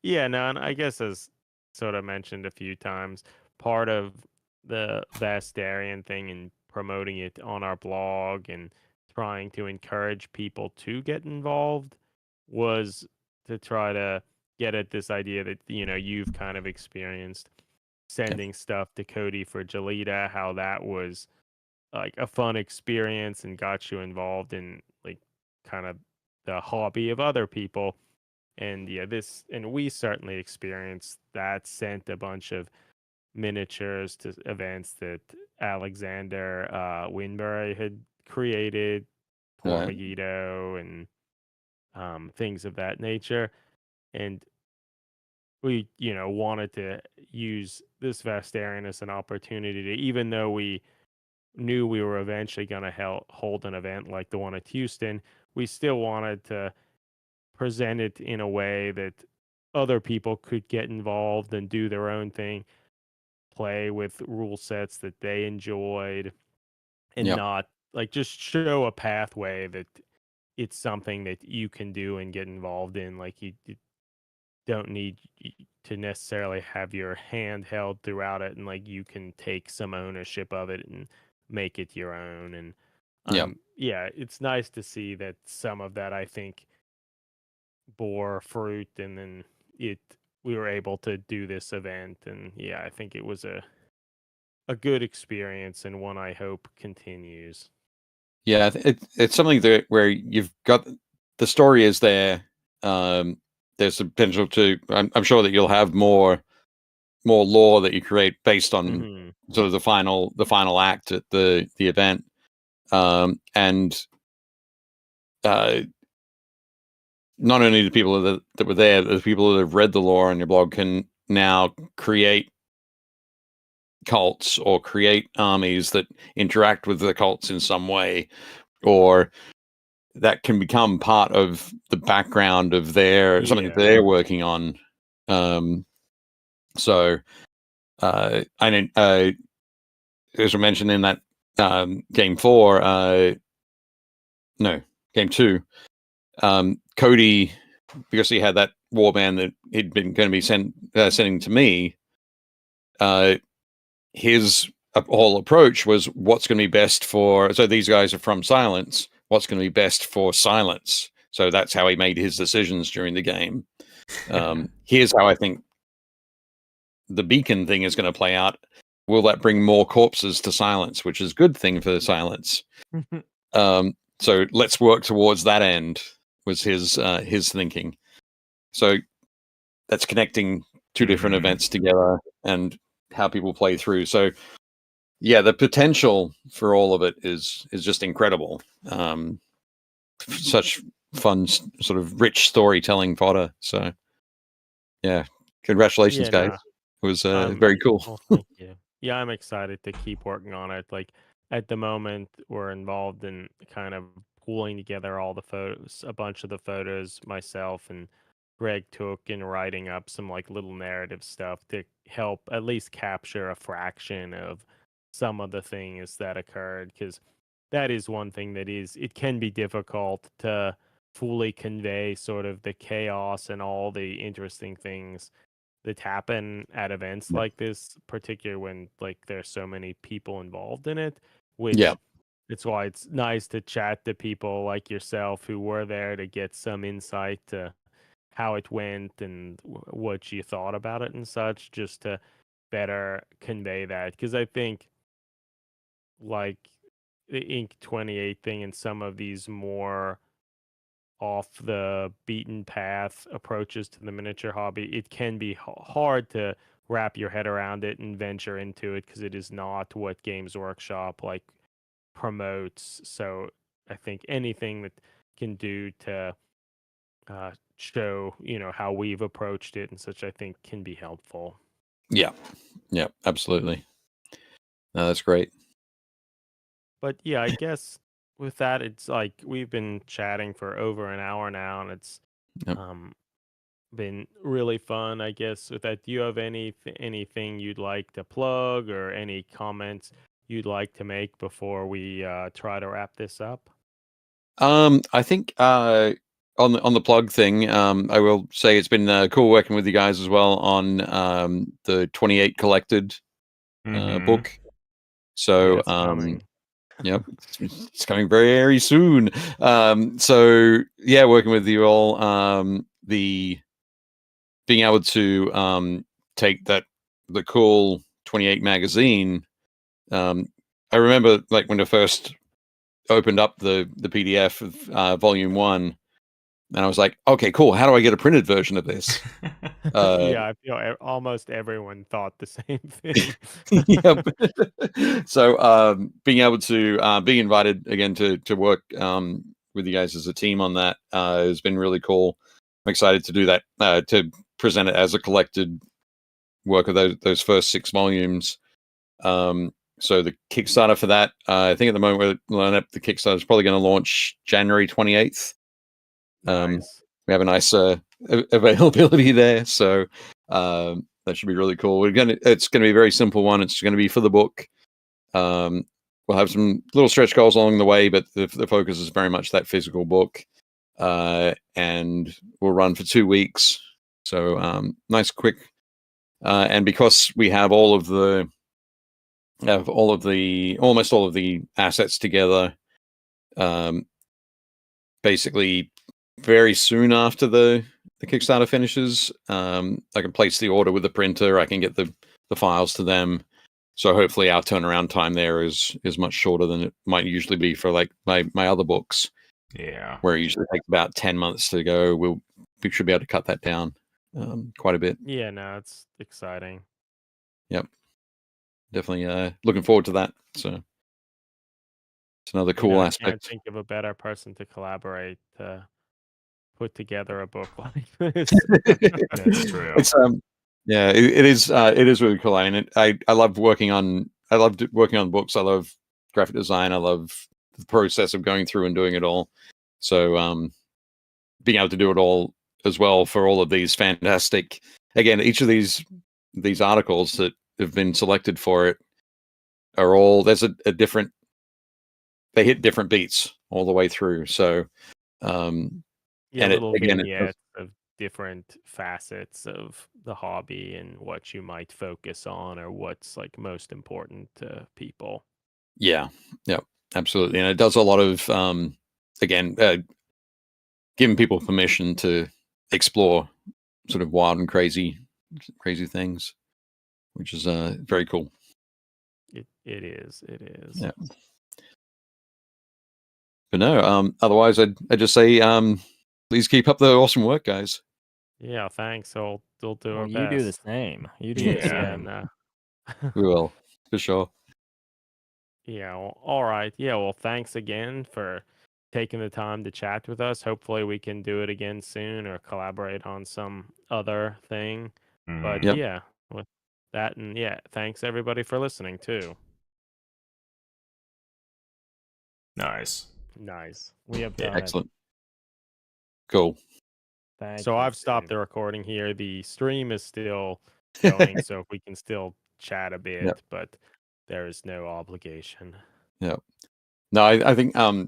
C: Yeah, no, and I guess as sort of mentioned a few times, part of the Vastarian thing and promoting it on our blog and trying to encourage people to get involved was to try to get at this idea that, you've kind of experienced sending stuff to Cody for Jelita, how that was like a fun experience and got you involved in like kind of the hobby of other people. And yeah, we certainly experienced that, sent a bunch of miniatures to events that Alexander Winbury had created for
B: Right.
C: Megiddo and things of that nature. And we, wanted to use this Vastarian as an opportunity to, even though we knew we were eventually going to hold an event like the one at Houston, we still wanted to present it in a way that other people could get involved and do their own thing, play with rule sets that they enjoyed, and
B: Yep.
C: not like just show a pathway that it's something that you can do and get involved in. Like you don't need to necessarily have your hand held throughout it, and like you can take some ownership of it and make it your own. And
B: Yep.
C: yeah, it's nice to see that some of that, I think, bore fruit, and then we were able to do this event. And yeah, I think it was a good experience and one I hope continues.
B: Yeah, it's something that where you've got the story is there. There's the potential to. I'm sure that you'll have more lore that you create based on sort of the final act at the event, and not only the people that were there, the people that have read the lore on your blog can now create cults or create armies that interact with the cults in some way, or that can become part of the background of something that they're working on. So I didn't, as I mentioned in that game 4, no, game 2, Cody, because he had that warband that he'd been going to be sending to me, his whole approach was what's going to be best for. So these guys are from Silence. What's going to be best for Silence? So that's how he made his decisions during the game. Here's how I think the beacon thing is going to play out. Will that bring more corpses to Silence, which is a good thing for Silence? So let's work towards that end, was his thinking. So that's connecting two different events together and how people play through. So yeah, the potential for all of it is just incredible. Such fun, sort of rich storytelling fodder. So yeah, congratulations, guys.
C: No,
B: It was very cool.
C: Well, thank you. Yeah, I'm excited to keep working on it. Like at the moment, we're involved in kind of pulling together all the photos, a bunch of the photos myself and Greg took, and writing up some like little narrative stuff to help at least capture a fraction of some of the things that occurred. Because that is one thing that it can be difficult to fully convey sort of the chaos and all the interesting things that happen at events like this, particularly when like there's so many people involved in it, which it's why it's nice to chat to people like yourself who were there to get some insight to how it went and what you thought about it and such, just to better convey that. Because I think like the Inq28 thing and some of these more off the beaten path approaches to the miniature hobby, it can be hard to wrap your head around it and venture into it because it is not what Games Workshop like promotes. So I think anything that can do to show, how we've approached it and such, I think can be helpful.
B: Yeah, absolutely. No, that's great.
C: But yeah, I guess with that, it's like we've been chatting for over an hour now, and it's been really fun, I guess. With that, do you have anything you'd like to plug or any comments you'd like to make before we try to wrap this up?
B: I think on the plug thing, I will say it's been cool working with you guys as well on the 28 collected book. So
C: it's coming.
B: yep, it's coming very soon. So yeah, working with you all, the being able to take the cool 28 magazine. I remember like when I first opened up the PDF of Volume 1, and I was like, okay, cool. How do I get a printed version of this?
C: Yeah, I feel almost everyone thought the same thing.
B: Yep. So being able to be invited again to work with you guys as a team on that has been really cool. I'm excited to do that, to present it as a collected work of those first 6 volumes. So the Kickstarter for that, I think at the moment the Kickstarter is probably going to launch January 28th.
C: Nice.
B: We have a nice availability there, so that should be really cool. It's gonna be a very simple one. It's going to be for the book. We'll have some little stretch goals along the way, but the focus is very much that physical book, and we'll run for 2 weeks. So nice, quick, and because we have almost all of the assets together, basically very soon after the Kickstarter finishes, I can place the order with the printer. I can get the files to them. So hopefully our turnaround time there is much shorter than it might usually be for like my other books.
A: Yeah.
B: Where it usually takes about 10 months to go. We should be able to cut that down quite a bit.
C: Yeah, no, it's exciting.
B: Yep. Definitely looking forward to that. So it's another cool aspect.
C: I can't think of a better person to collaborate to put together a book like this.
A: That's true.
B: It's yeah, it is really cool. I mean, I love working on books. I love graphic design. I love the process of going through and doing it all. So being able to do it all as well for all of these fantastic, again, each of these articles that have been selected for it are all, there's a different, they hit different beats all the way through. So
C: Yeah,
B: and
C: little
B: again,
C: vignettes of different facets of the hobby and what you might focus on or what's like most important to people.
B: yeah, absolutely. And it does a lot of again, giving people permission to explore sort of wild and crazy things, which is very cool.
C: It is.
B: Yeah. But no, otherwise I'd just say please keep up the awesome work, guys.
C: Yeah, thanks. We'll do our
D: You
C: best.
D: do the same. You do the
A: Yeah.
D: same.
B: We will, for sure.
C: Yeah, well, all right. Yeah, well, thanks again for taking the time to chat with us. Hopefully we can do it again soon or collaborate on some other thing. But
B: Yep.
C: yeah, with that, and yeah, thanks everybody for listening too.
A: Nice.
C: Nice.
D: We have done
B: Excellent. Cool.
D: it.
C: So I've stopped the recording here. The stream is still going, so if we can still chat a bit,
B: Yep.
C: but there is no obligation.
B: Yeah. No, I think that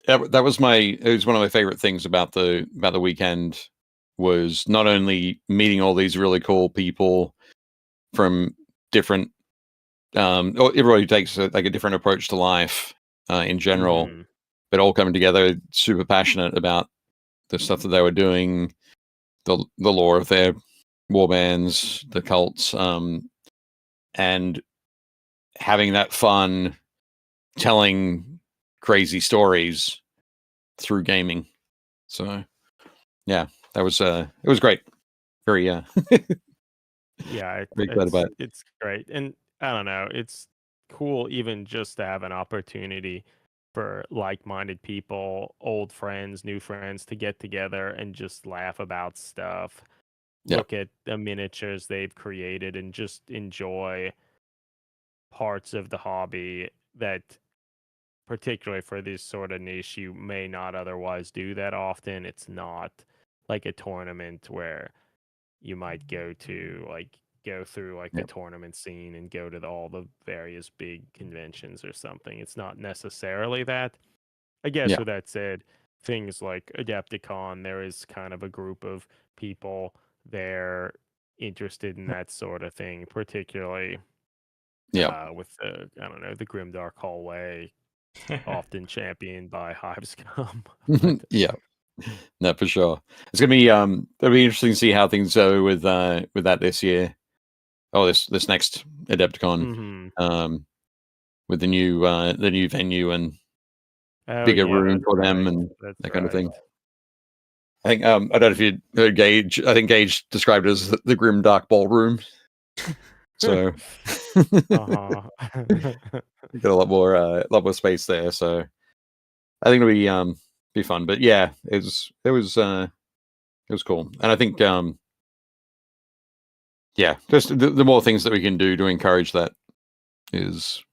B: was it was one of my favorite things about the weekend, was not only meeting all these really cool people from different everybody takes like a different approach to life in general, but all coming together super passionate about the stuff that they were doing, the lore of their war bands, the cults, and having that fun telling crazy stories through gaming. So yeah, that was it was great. Very
C: yeah,
B: very glad about it.
C: It's great. And I don't know, it's cool even just to have an opportunity for like-minded people, old friends, new friends, to get together and just laugh about stuff, look at the miniatures they've created, and just enjoy parts of the hobby that, particularly for this sort of niche, you may not otherwise do that often. It's not like a tournament where you might go through like the tournament scene and go to all the various big conventions or something. It's not necessarily that. I guess with that said, things like Adepticon, there is kind of a group of people there interested in that sort of thing, particularly with the, I don't know, the Grimdark Hallway, often championed by Hivescum.
B: Yeah, no, for sure. It's gonna be it'll be interesting to see how things go with that this year. Oh, this next Adepticon, with the new venue and bigger room for them and that kind of thing. I think I don't know if you heard Gage. I think Gage described it as the Grim Dark Ballroom. So got a lot more space there. So I think it'll be fun. But yeah, it was cool. And I think just the more things that we can do to encourage that is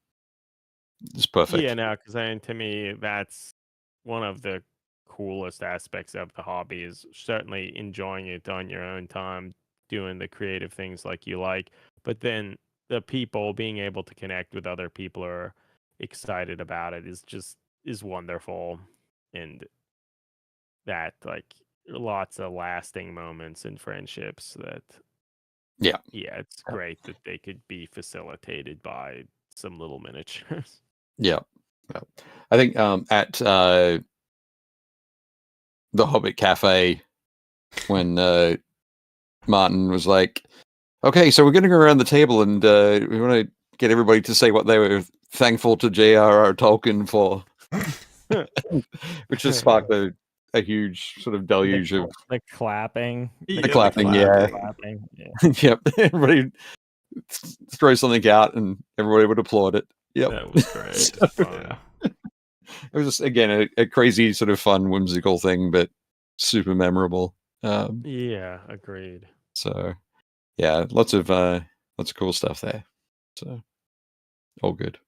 B: perfect.
C: Yeah, no, because to me that's one of the coolest aspects of the hobby is certainly enjoying it on your own time, doing the creative things like you like, but then the people being able to connect with other people who are excited about it is wonderful, and that like lots of lasting moments and friendships that
B: yeah
C: it's great that they could be facilitated by some little miniatures.
B: Yeah. I think at the Hobbit Cafe, when Martin was like, okay, so we're going to go around the table and we want to get everybody to say what they were thankful to J.R.R. Tolkien for, which just sparked a huge sort of deluge of
D: the clapping.
B: The clapping. Yep. Everybody throw something out and everybody would applaud it. Yep.
A: That was great.
B: It was just, again, a crazy sort of fun, whimsical thing, but super memorable.
C: Yeah, agreed.
B: So, yeah, lots of cool stuff there. So, all good.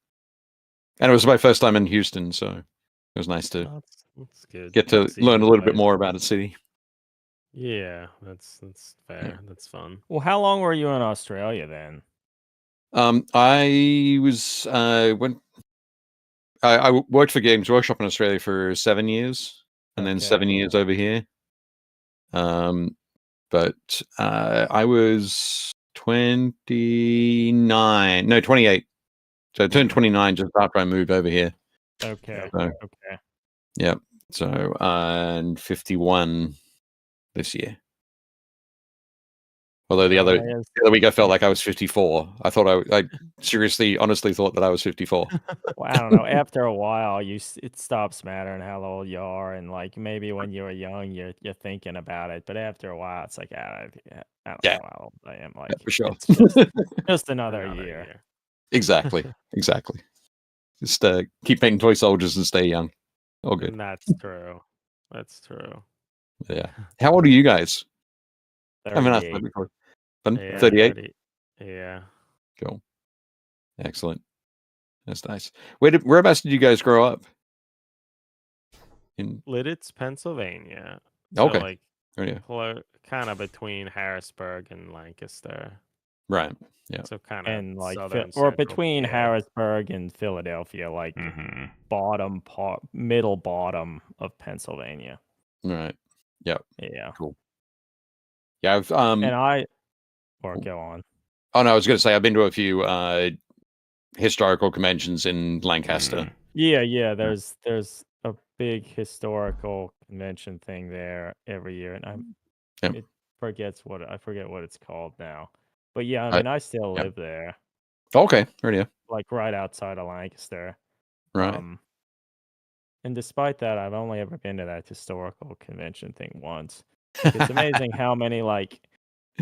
B: And it was my first time in Houston, so it was nice to
C: that's good.
B: get to learn a little bit more about the city.
C: Yeah, that's fair. Yeah. That's fun.
D: Well, how long were you in Australia then?
B: I was I worked for Games Workshop in Australia for 7 years, and then 7 years over here. But I was 28. So I turned 29 just after I moved over here.
D: Okay.
B: So,
D: okay.
B: Yep. So and 51 this year. Although the other week I felt like I was 54. I thought I seriously, honestly thought that I was 54.
D: Well, I don't know. After a while, it stops mattering how old you are, and like maybe when you were young, you're thinking about it, but after a while, it's like I don't know how old I am. Like
B: for sure,
D: it's just another year.
B: Exactly. Just keep making toy soldiers and stay young. All good.
C: And that's true. That's true.
B: Yeah. How old are you guys?
D: 38.
B: I mean, asked that before.
C: 38. Yeah.
B: Cool. Excellent. That's nice. Whereabouts did you guys grow up? In
C: Lidditz, Pennsylvania.
B: So okay.
C: Like kind of between Harrisburg and Lancaster.
B: Right. Yeah.
C: So kind of
D: like or between Harrisburg and Philadelphia, like bottom part, middle bottom of Pennsylvania.
B: Right. Yep.
D: Yeah.
B: Cool. Yeah. I've
D: go on.
B: Oh no, I was going to say I've been to a few historical conventions in Lancaster.
D: Yeah. There's a big historical convention thing there every year, and I forget what it's called now. But yeah, I mean, I still live there.
B: Okay, right.
D: Like right outside of Lancaster.
B: Right.
D: And despite that, I've only ever been to that historical convention thing once. It's amazing how many like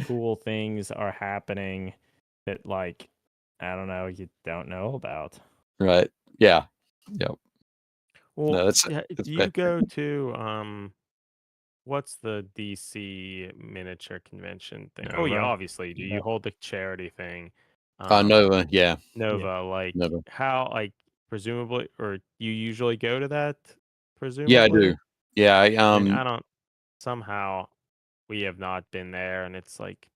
D: cool things are happening that like I don't know you don't know about.
B: Right. Yeah. Yep.
C: Well, no, do you go to what's the DC miniature convention thing?
A: Nova?
C: Oh yeah, obviously. Do you hold the charity thing?
B: Nova, yeah.
C: Nova, like Nova. How like presumably, or you usually go to that? Presumably.
B: Yeah, I do. Yeah,
C: I don't. Somehow, we have not been there, and it's like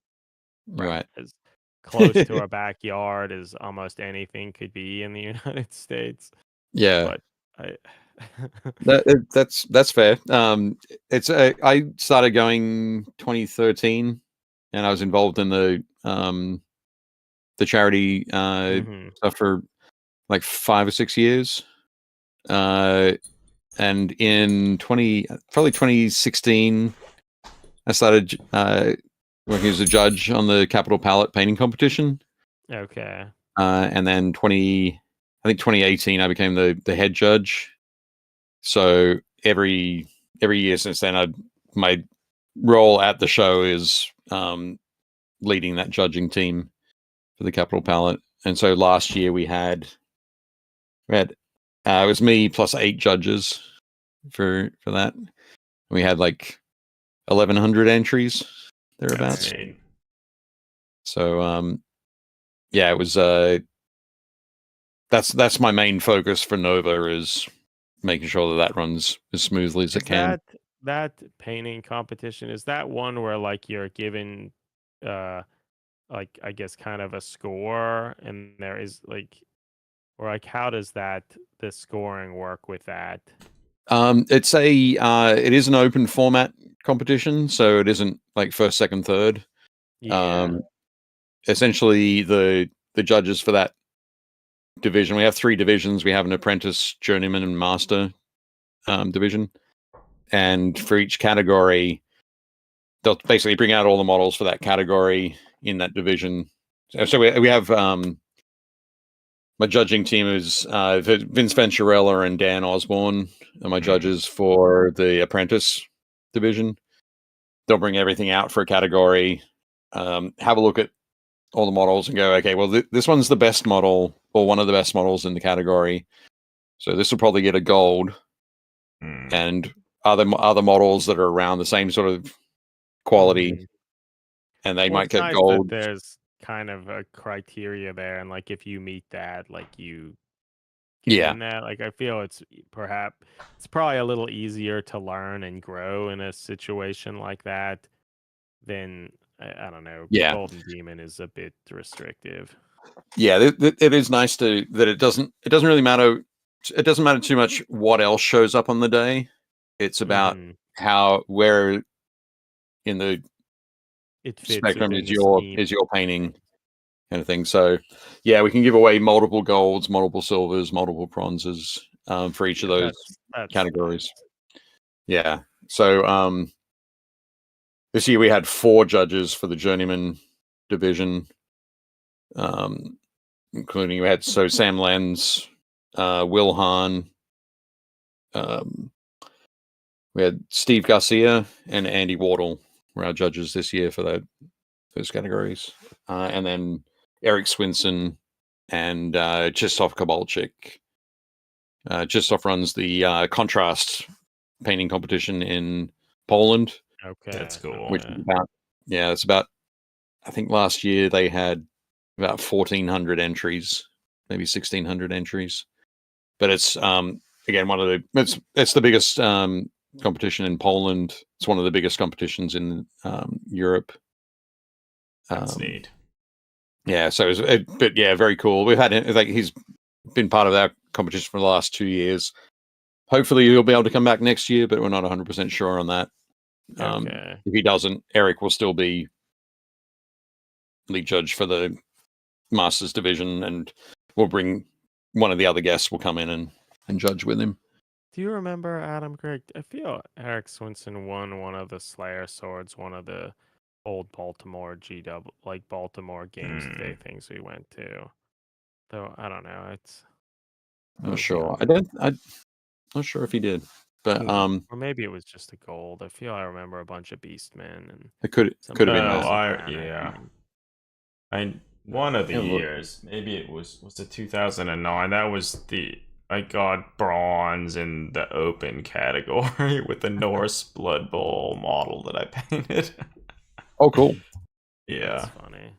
B: right
C: as close to our backyard as almost anything could be in the United States.
B: Yeah,
C: but
B: That's fair. It's I started going 2013, and I was involved in the charity stuff for like 5 or 6 years. And in probably 2016, I started working as a judge on the Capital Palette painting competition.
C: Okay.
B: And then 2018, I became the head judge. So every year since then, my role at the show is leading that judging team for the Capital Palette. And so last year we had it was me plus 8 judges for that. We had like 1,100 entries thereabouts. So yeah, it was that's my main focus for Nova, is making sure that runs as smoothly as it can.
C: That painting competition, is that one where like you're given like I guess kind of a score, and there is like, or like how does the scoring work with that?
B: It's it is an open format competition, so it isn't like first, second, third.
C: Yeah.
B: Essentially the judges for that division, we have 3 divisions. We have an apprentice, journeyman, and master division. And for each category, they'll basically bring out all the models for that category in that division. So we have my judging team is Vince Venturella and Dan Osborne are my judges for the apprentice division. They'll bring everything out for a category, have a look at all the models and go, okay, well, this one's the best model, or one of the best models in the category. So this will probably get a gold. And other models that are around the same sort of quality, and they might get gold.
C: There's kind of a criteria there, and like if you meet that, like you in that, like I feel it's probably a little easier to learn and grow in a situation like that than I don't know. Golden Demon is a bit restrictive.
B: Yeah, it is nice that it doesn't really matter. It doesn't matter too much what else shows up on the day. It's about where in the spectrum is your painting, kind of thing. So yeah, we can give away multiple golds, multiple silvers, multiple bronzes for each of those categories. Nice. Yeah. So this year we had 4 judges for the journeyman division, including we had Sam Lenz, Will Hahn, we had Steve Garcia and Andy Wardle were our judges this year for those categories, and then Eric Swinson and Krzysztof Kowalczyk. Krzysztof runs the contrast painting competition in Poland.
C: Okay,
A: that's cool.
B: Which is it's about, I think last year they had about 1,400 entries, maybe 1,600 entries. But it's again it's the biggest competition in Poland. It's one of the biggest competitions in Europe.
A: That's neat.
B: Yeah, so but yeah, very cool. We've had he's been part of that competition for the last 2 years. Hopefully he'll be able to come back next year, but we're not 100% sure on that. If he doesn't, Eric will still be lead judge for the Masters division, and we'll bring one of the other guests will come in and judge with him.
C: Do you remember, Adam Greg? I feel Eric Swinson won one of the Slayer Swords, one of the old Baltimore Baltimore Games Day things we went to. Though I don't know. It's
B: not sure. I'm not sure if he did, but
C: or maybe it was just a gold. I feel I remember a bunch of Beastmen, and
B: it could have been.
A: One of the years, maybe it was it 2009? That was I got bronze in the open category with the Norse Blood Bowl model that I painted.
B: Oh, cool.
A: Yeah.
C: That's funny.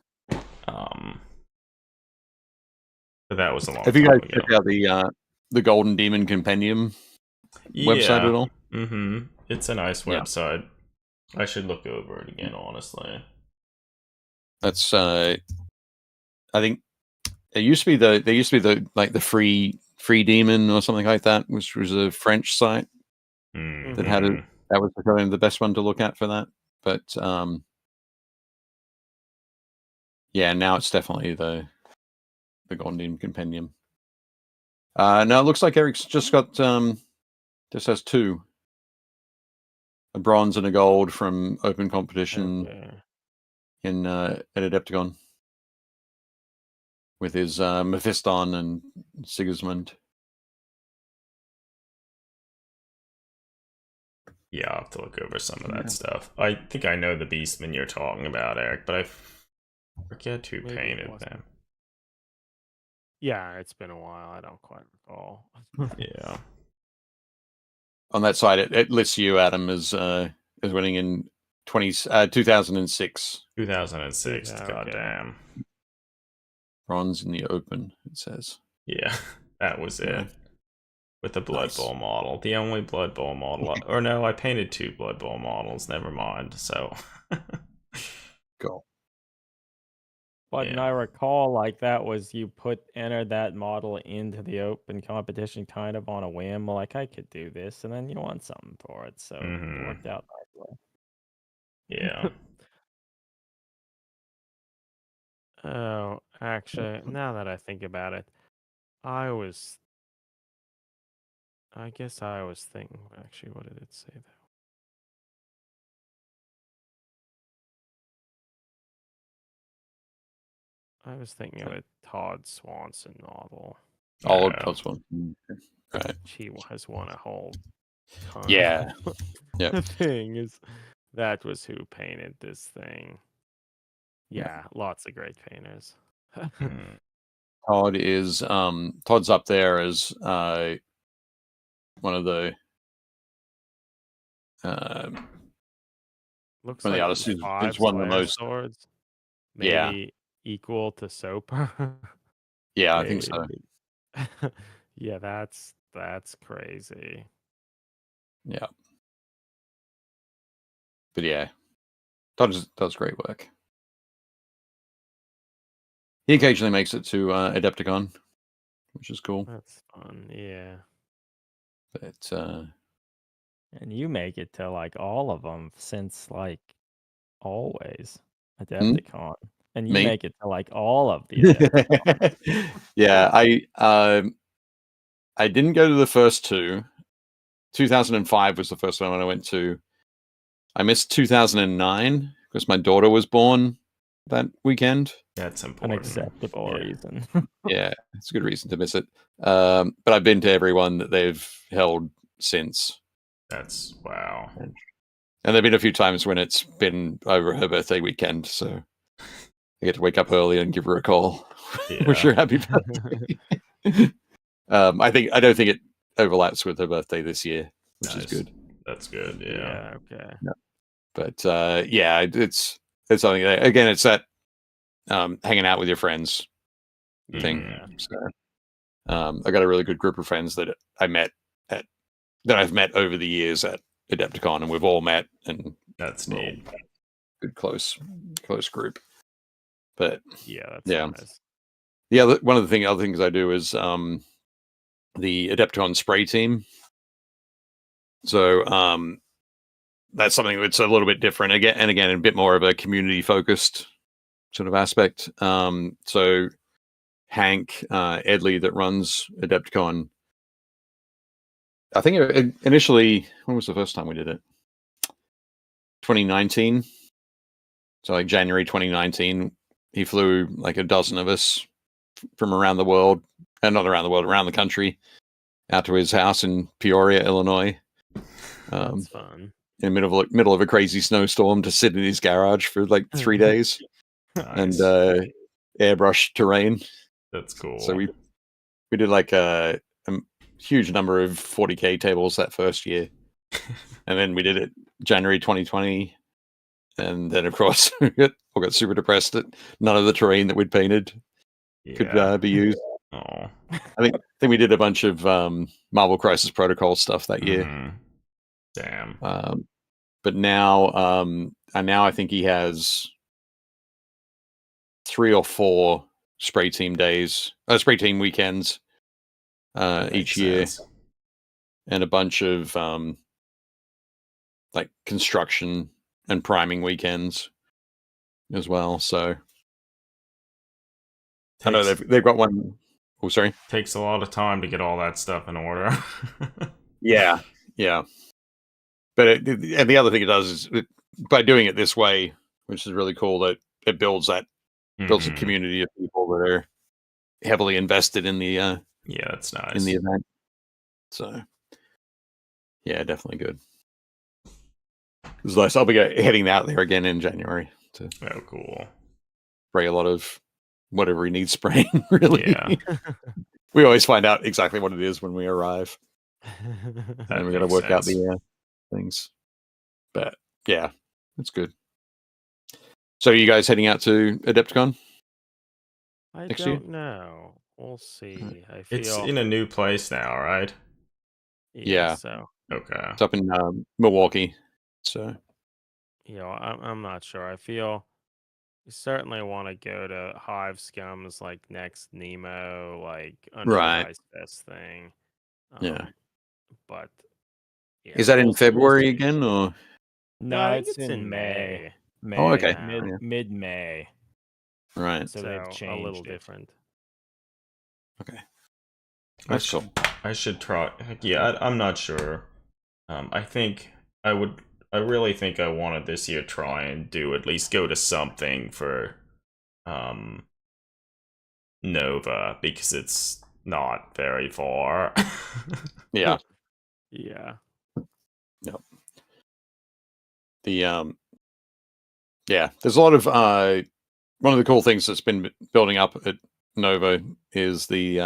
A: But that was a long
B: time ago. Have you guys checked out the Golden Demon Compendium website at all?
A: Mm-hmm. It's a nice website. I should look over it again, honestly.
B: That's I think it used to be the free Free Demon or something like that, which was a French site that had it. That was probably the best one to look at for that. But yeah, now it's definitely the Gondian Compendium. Now it looks like Eric's just got just has 2. A bronze and a gold from open competition in at Adepticon with his Mephiston and Sigismund.
A: Yeah, I'll have to look over some of that stuff. I think I know the Beastmen you're talking about, Eric, but I forget who painted them.
C: Yeah, it's been a while. I don't quite recall.
A: Yeah.
B: On that side, it lists you, Adam, as winning in 2006.
A: 2006.
C: Yeah,
A: goddamn.
B: Bronze in the open, it says.
A: Yeah, that was it. With the Blood Bowl model. The only Blood Bowl model. Or no, I painted 2 Blood Bowl models. Never mind. So.
B: Go.
D: But I recall, like, that was you entered that model into the open competition kind of on a whim. Like, I could do this, and then you won something for it. So it worked out nicely.
A: Yeah.
C: Oh, actually, now that I think about it, I guess I was thinking, actually, what did it say though? I was thinking of a Todd Swanson novel.
B: Oh, Todd Swanson. Right.
C: She has won a whole ton.
B: Yeah. Yeah.
C: The thing is, that was who painted this thing. Yeah, lots of great painters.
B: Todd is Todd's up there as one of the
C: looks
B: one of
C: like
B: the artists who's
C: 5
B: one of the most
C: swords. Maybe equal to Soper.
B: Yeah, I think so.
C: Yeah, that's crazy.
B: Yeah. But yeah, Todd does great work. He occasionally makes it to Adepticon, which is cool.
C: That's fun, yeah.
B: But
D: and you make it to like all of them since like always Adepticon, and you make it to like all of the Adepticon.
B: Yeah, I didn't go to the first 2. 2005 was the first one I went to. I missed 2009 because my daughter was born that weekend.
A: That's important.
D: Unacceptable reason.
B: Yeah, it's a good reason to miss it. But I've been to every one that they've held since.
A: That's wow.
B: And there've been a few times when it's been over her birthday weekend, so I get to wake up early and give her a call. Wish her happy birthday. I don't think it overlaps with her birthday this year, which is good.
A: That's good. Yeah.
C: Okay.
B: Yeah. But yeah, it's something. Again, it's that hanging out with your friends thing. So, I got a really good group of friends that I've met over the years at Adepticon, and we've all met, and
A: that's neat.
B: Good close group. But
C: yeah, that's nice.
B: The other things I do is the Adepticon spray team. So that's something that's a little bit different again, a bit more of a community focused sort of aspect. So Hank Edley that runs Adepticon, I think initially, when was the first time we did it? 2019. So like January 2019, he flew like a dozen of us from around the world, and not around the world, around the country, out to his house in Peoria, Illinois.
C: That's fun.
B: In the middle of a crazy snowstorm, to sit in his garage for like 3 days and airbrush terrain.
A: That's cool.
B: So we did like a huge number of 40K tables that first year, and then we did it January 2020, and then of course we got super depressed that none of the terrain that we'd painted could be used.
A: Oh,
B: I think we did a bunch of Marvel Crisis Protocol stuff that year.
A: Damn.
B: But now I think he has 3 or 4 spray team weekends each year, and a bunch of like construction and priming weekends as well. So I know they've got one. Oh, sorry.
A: Takes a lot of time to get all that stuff in order.
B: Yeah. But and the other thing it does is by doing it this way, which is really cool, that it builds a community of people that are heavily invested in the
A: that's nice,
B: in the event. So yeah, definitely good. It's nice. I'll be heading out there again in January to
A: cool.
B: spray a lot of whatever he needs spraying. Really,
A: yeah.
B: We always find out exactly what it is when we arrive, and we're going to work out the things. But yeah, it's good. So, are you guys heading out to Adepticon?
C: I don't know. We'll see. I feel
A: it's in a new place now, right?
B: Yeah.
C: So
A: okay,
B: it's up in Milwaukee. So,
C: I'm not sure. I feel you certainly want to go to Hive Scum's like next Nemo, like under the Ice Fest thing. But yeah,
B: is that in February again, or
C: no? I think it's in May.
B: Oh, okay.
D: Mid-May.
B: Right.
C: So they've changed a little different.
B: Okay.
A: That's cool. I should try. Yeah, I'm not sure. I think I would. I really think I wanted this year try and do at least go to something for Nova, because it's not very far.
B: Yeah.
C: Yeah.
B: Yep. The there's a lot of one of the cool things that's been building up at Nova is the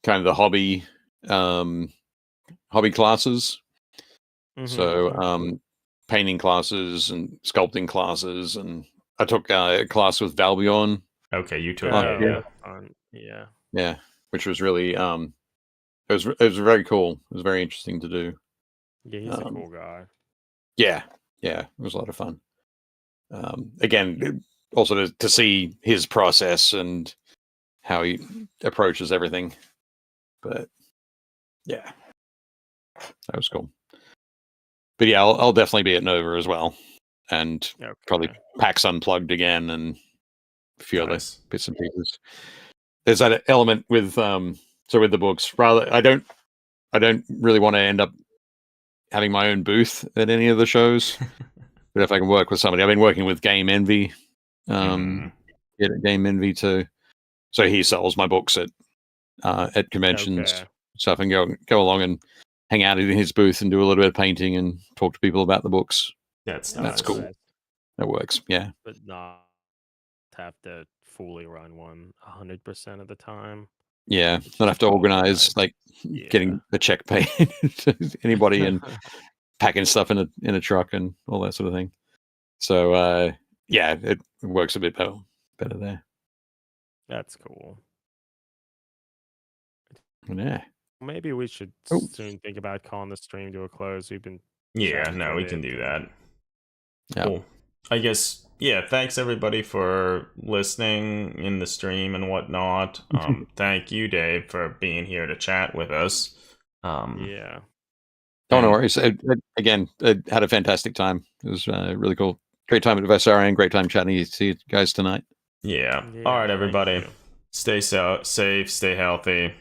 B: kind of the hobby classes. So painting classes and sculpting classes, and I took a class with Valbjorn.
A: Okay, you took
B: yeah, which was really it was very cool. It was very interesting to do.
C: Yeah, he's a cool guy.
B: Yeah, it was a lot of fun. Again, also to see his process and how he approaches everything. But yeah, that was cool. But yeah, I'll definitely be at Nova as well, and probably PAX Unplugged again, and a few other bits and pieces. There's that element with with the books. Rather, I don't really want to end up having my own booth at any of the shows. But if I can work with somebody, I've been working with Game Envy, Game Envy too. So he sells my books at conventions, stuff, and go along and hang out in his booth and do a little bit of painting and talk to people about the books.
A: That's
B: cool. That works. Yeah,
C: but not have to fully run one 100% of the time.
B: Yeah, not have to organize like getting a check paid to anybody and packing stuff in a truck and all that sort of thing. So it works a bit better there.
C: That's cool.
B: Yeah.
C: Maybe we should soon think about calling the stream to a close. We've been
A: we can do that.
B: Yeah.
A: Cool. I guess thanks everybody for listening in the stream and whatnot. Thank you, Dave, for being here to chat with us.
C: Yeah.
B: Oh, no worries. Again, I had a fantastic time. It was really cool. Great time at Vastarian. Great time chatting to you guys tonight.
A: Yeah. All right, everybody. Stay safe, stay healthy.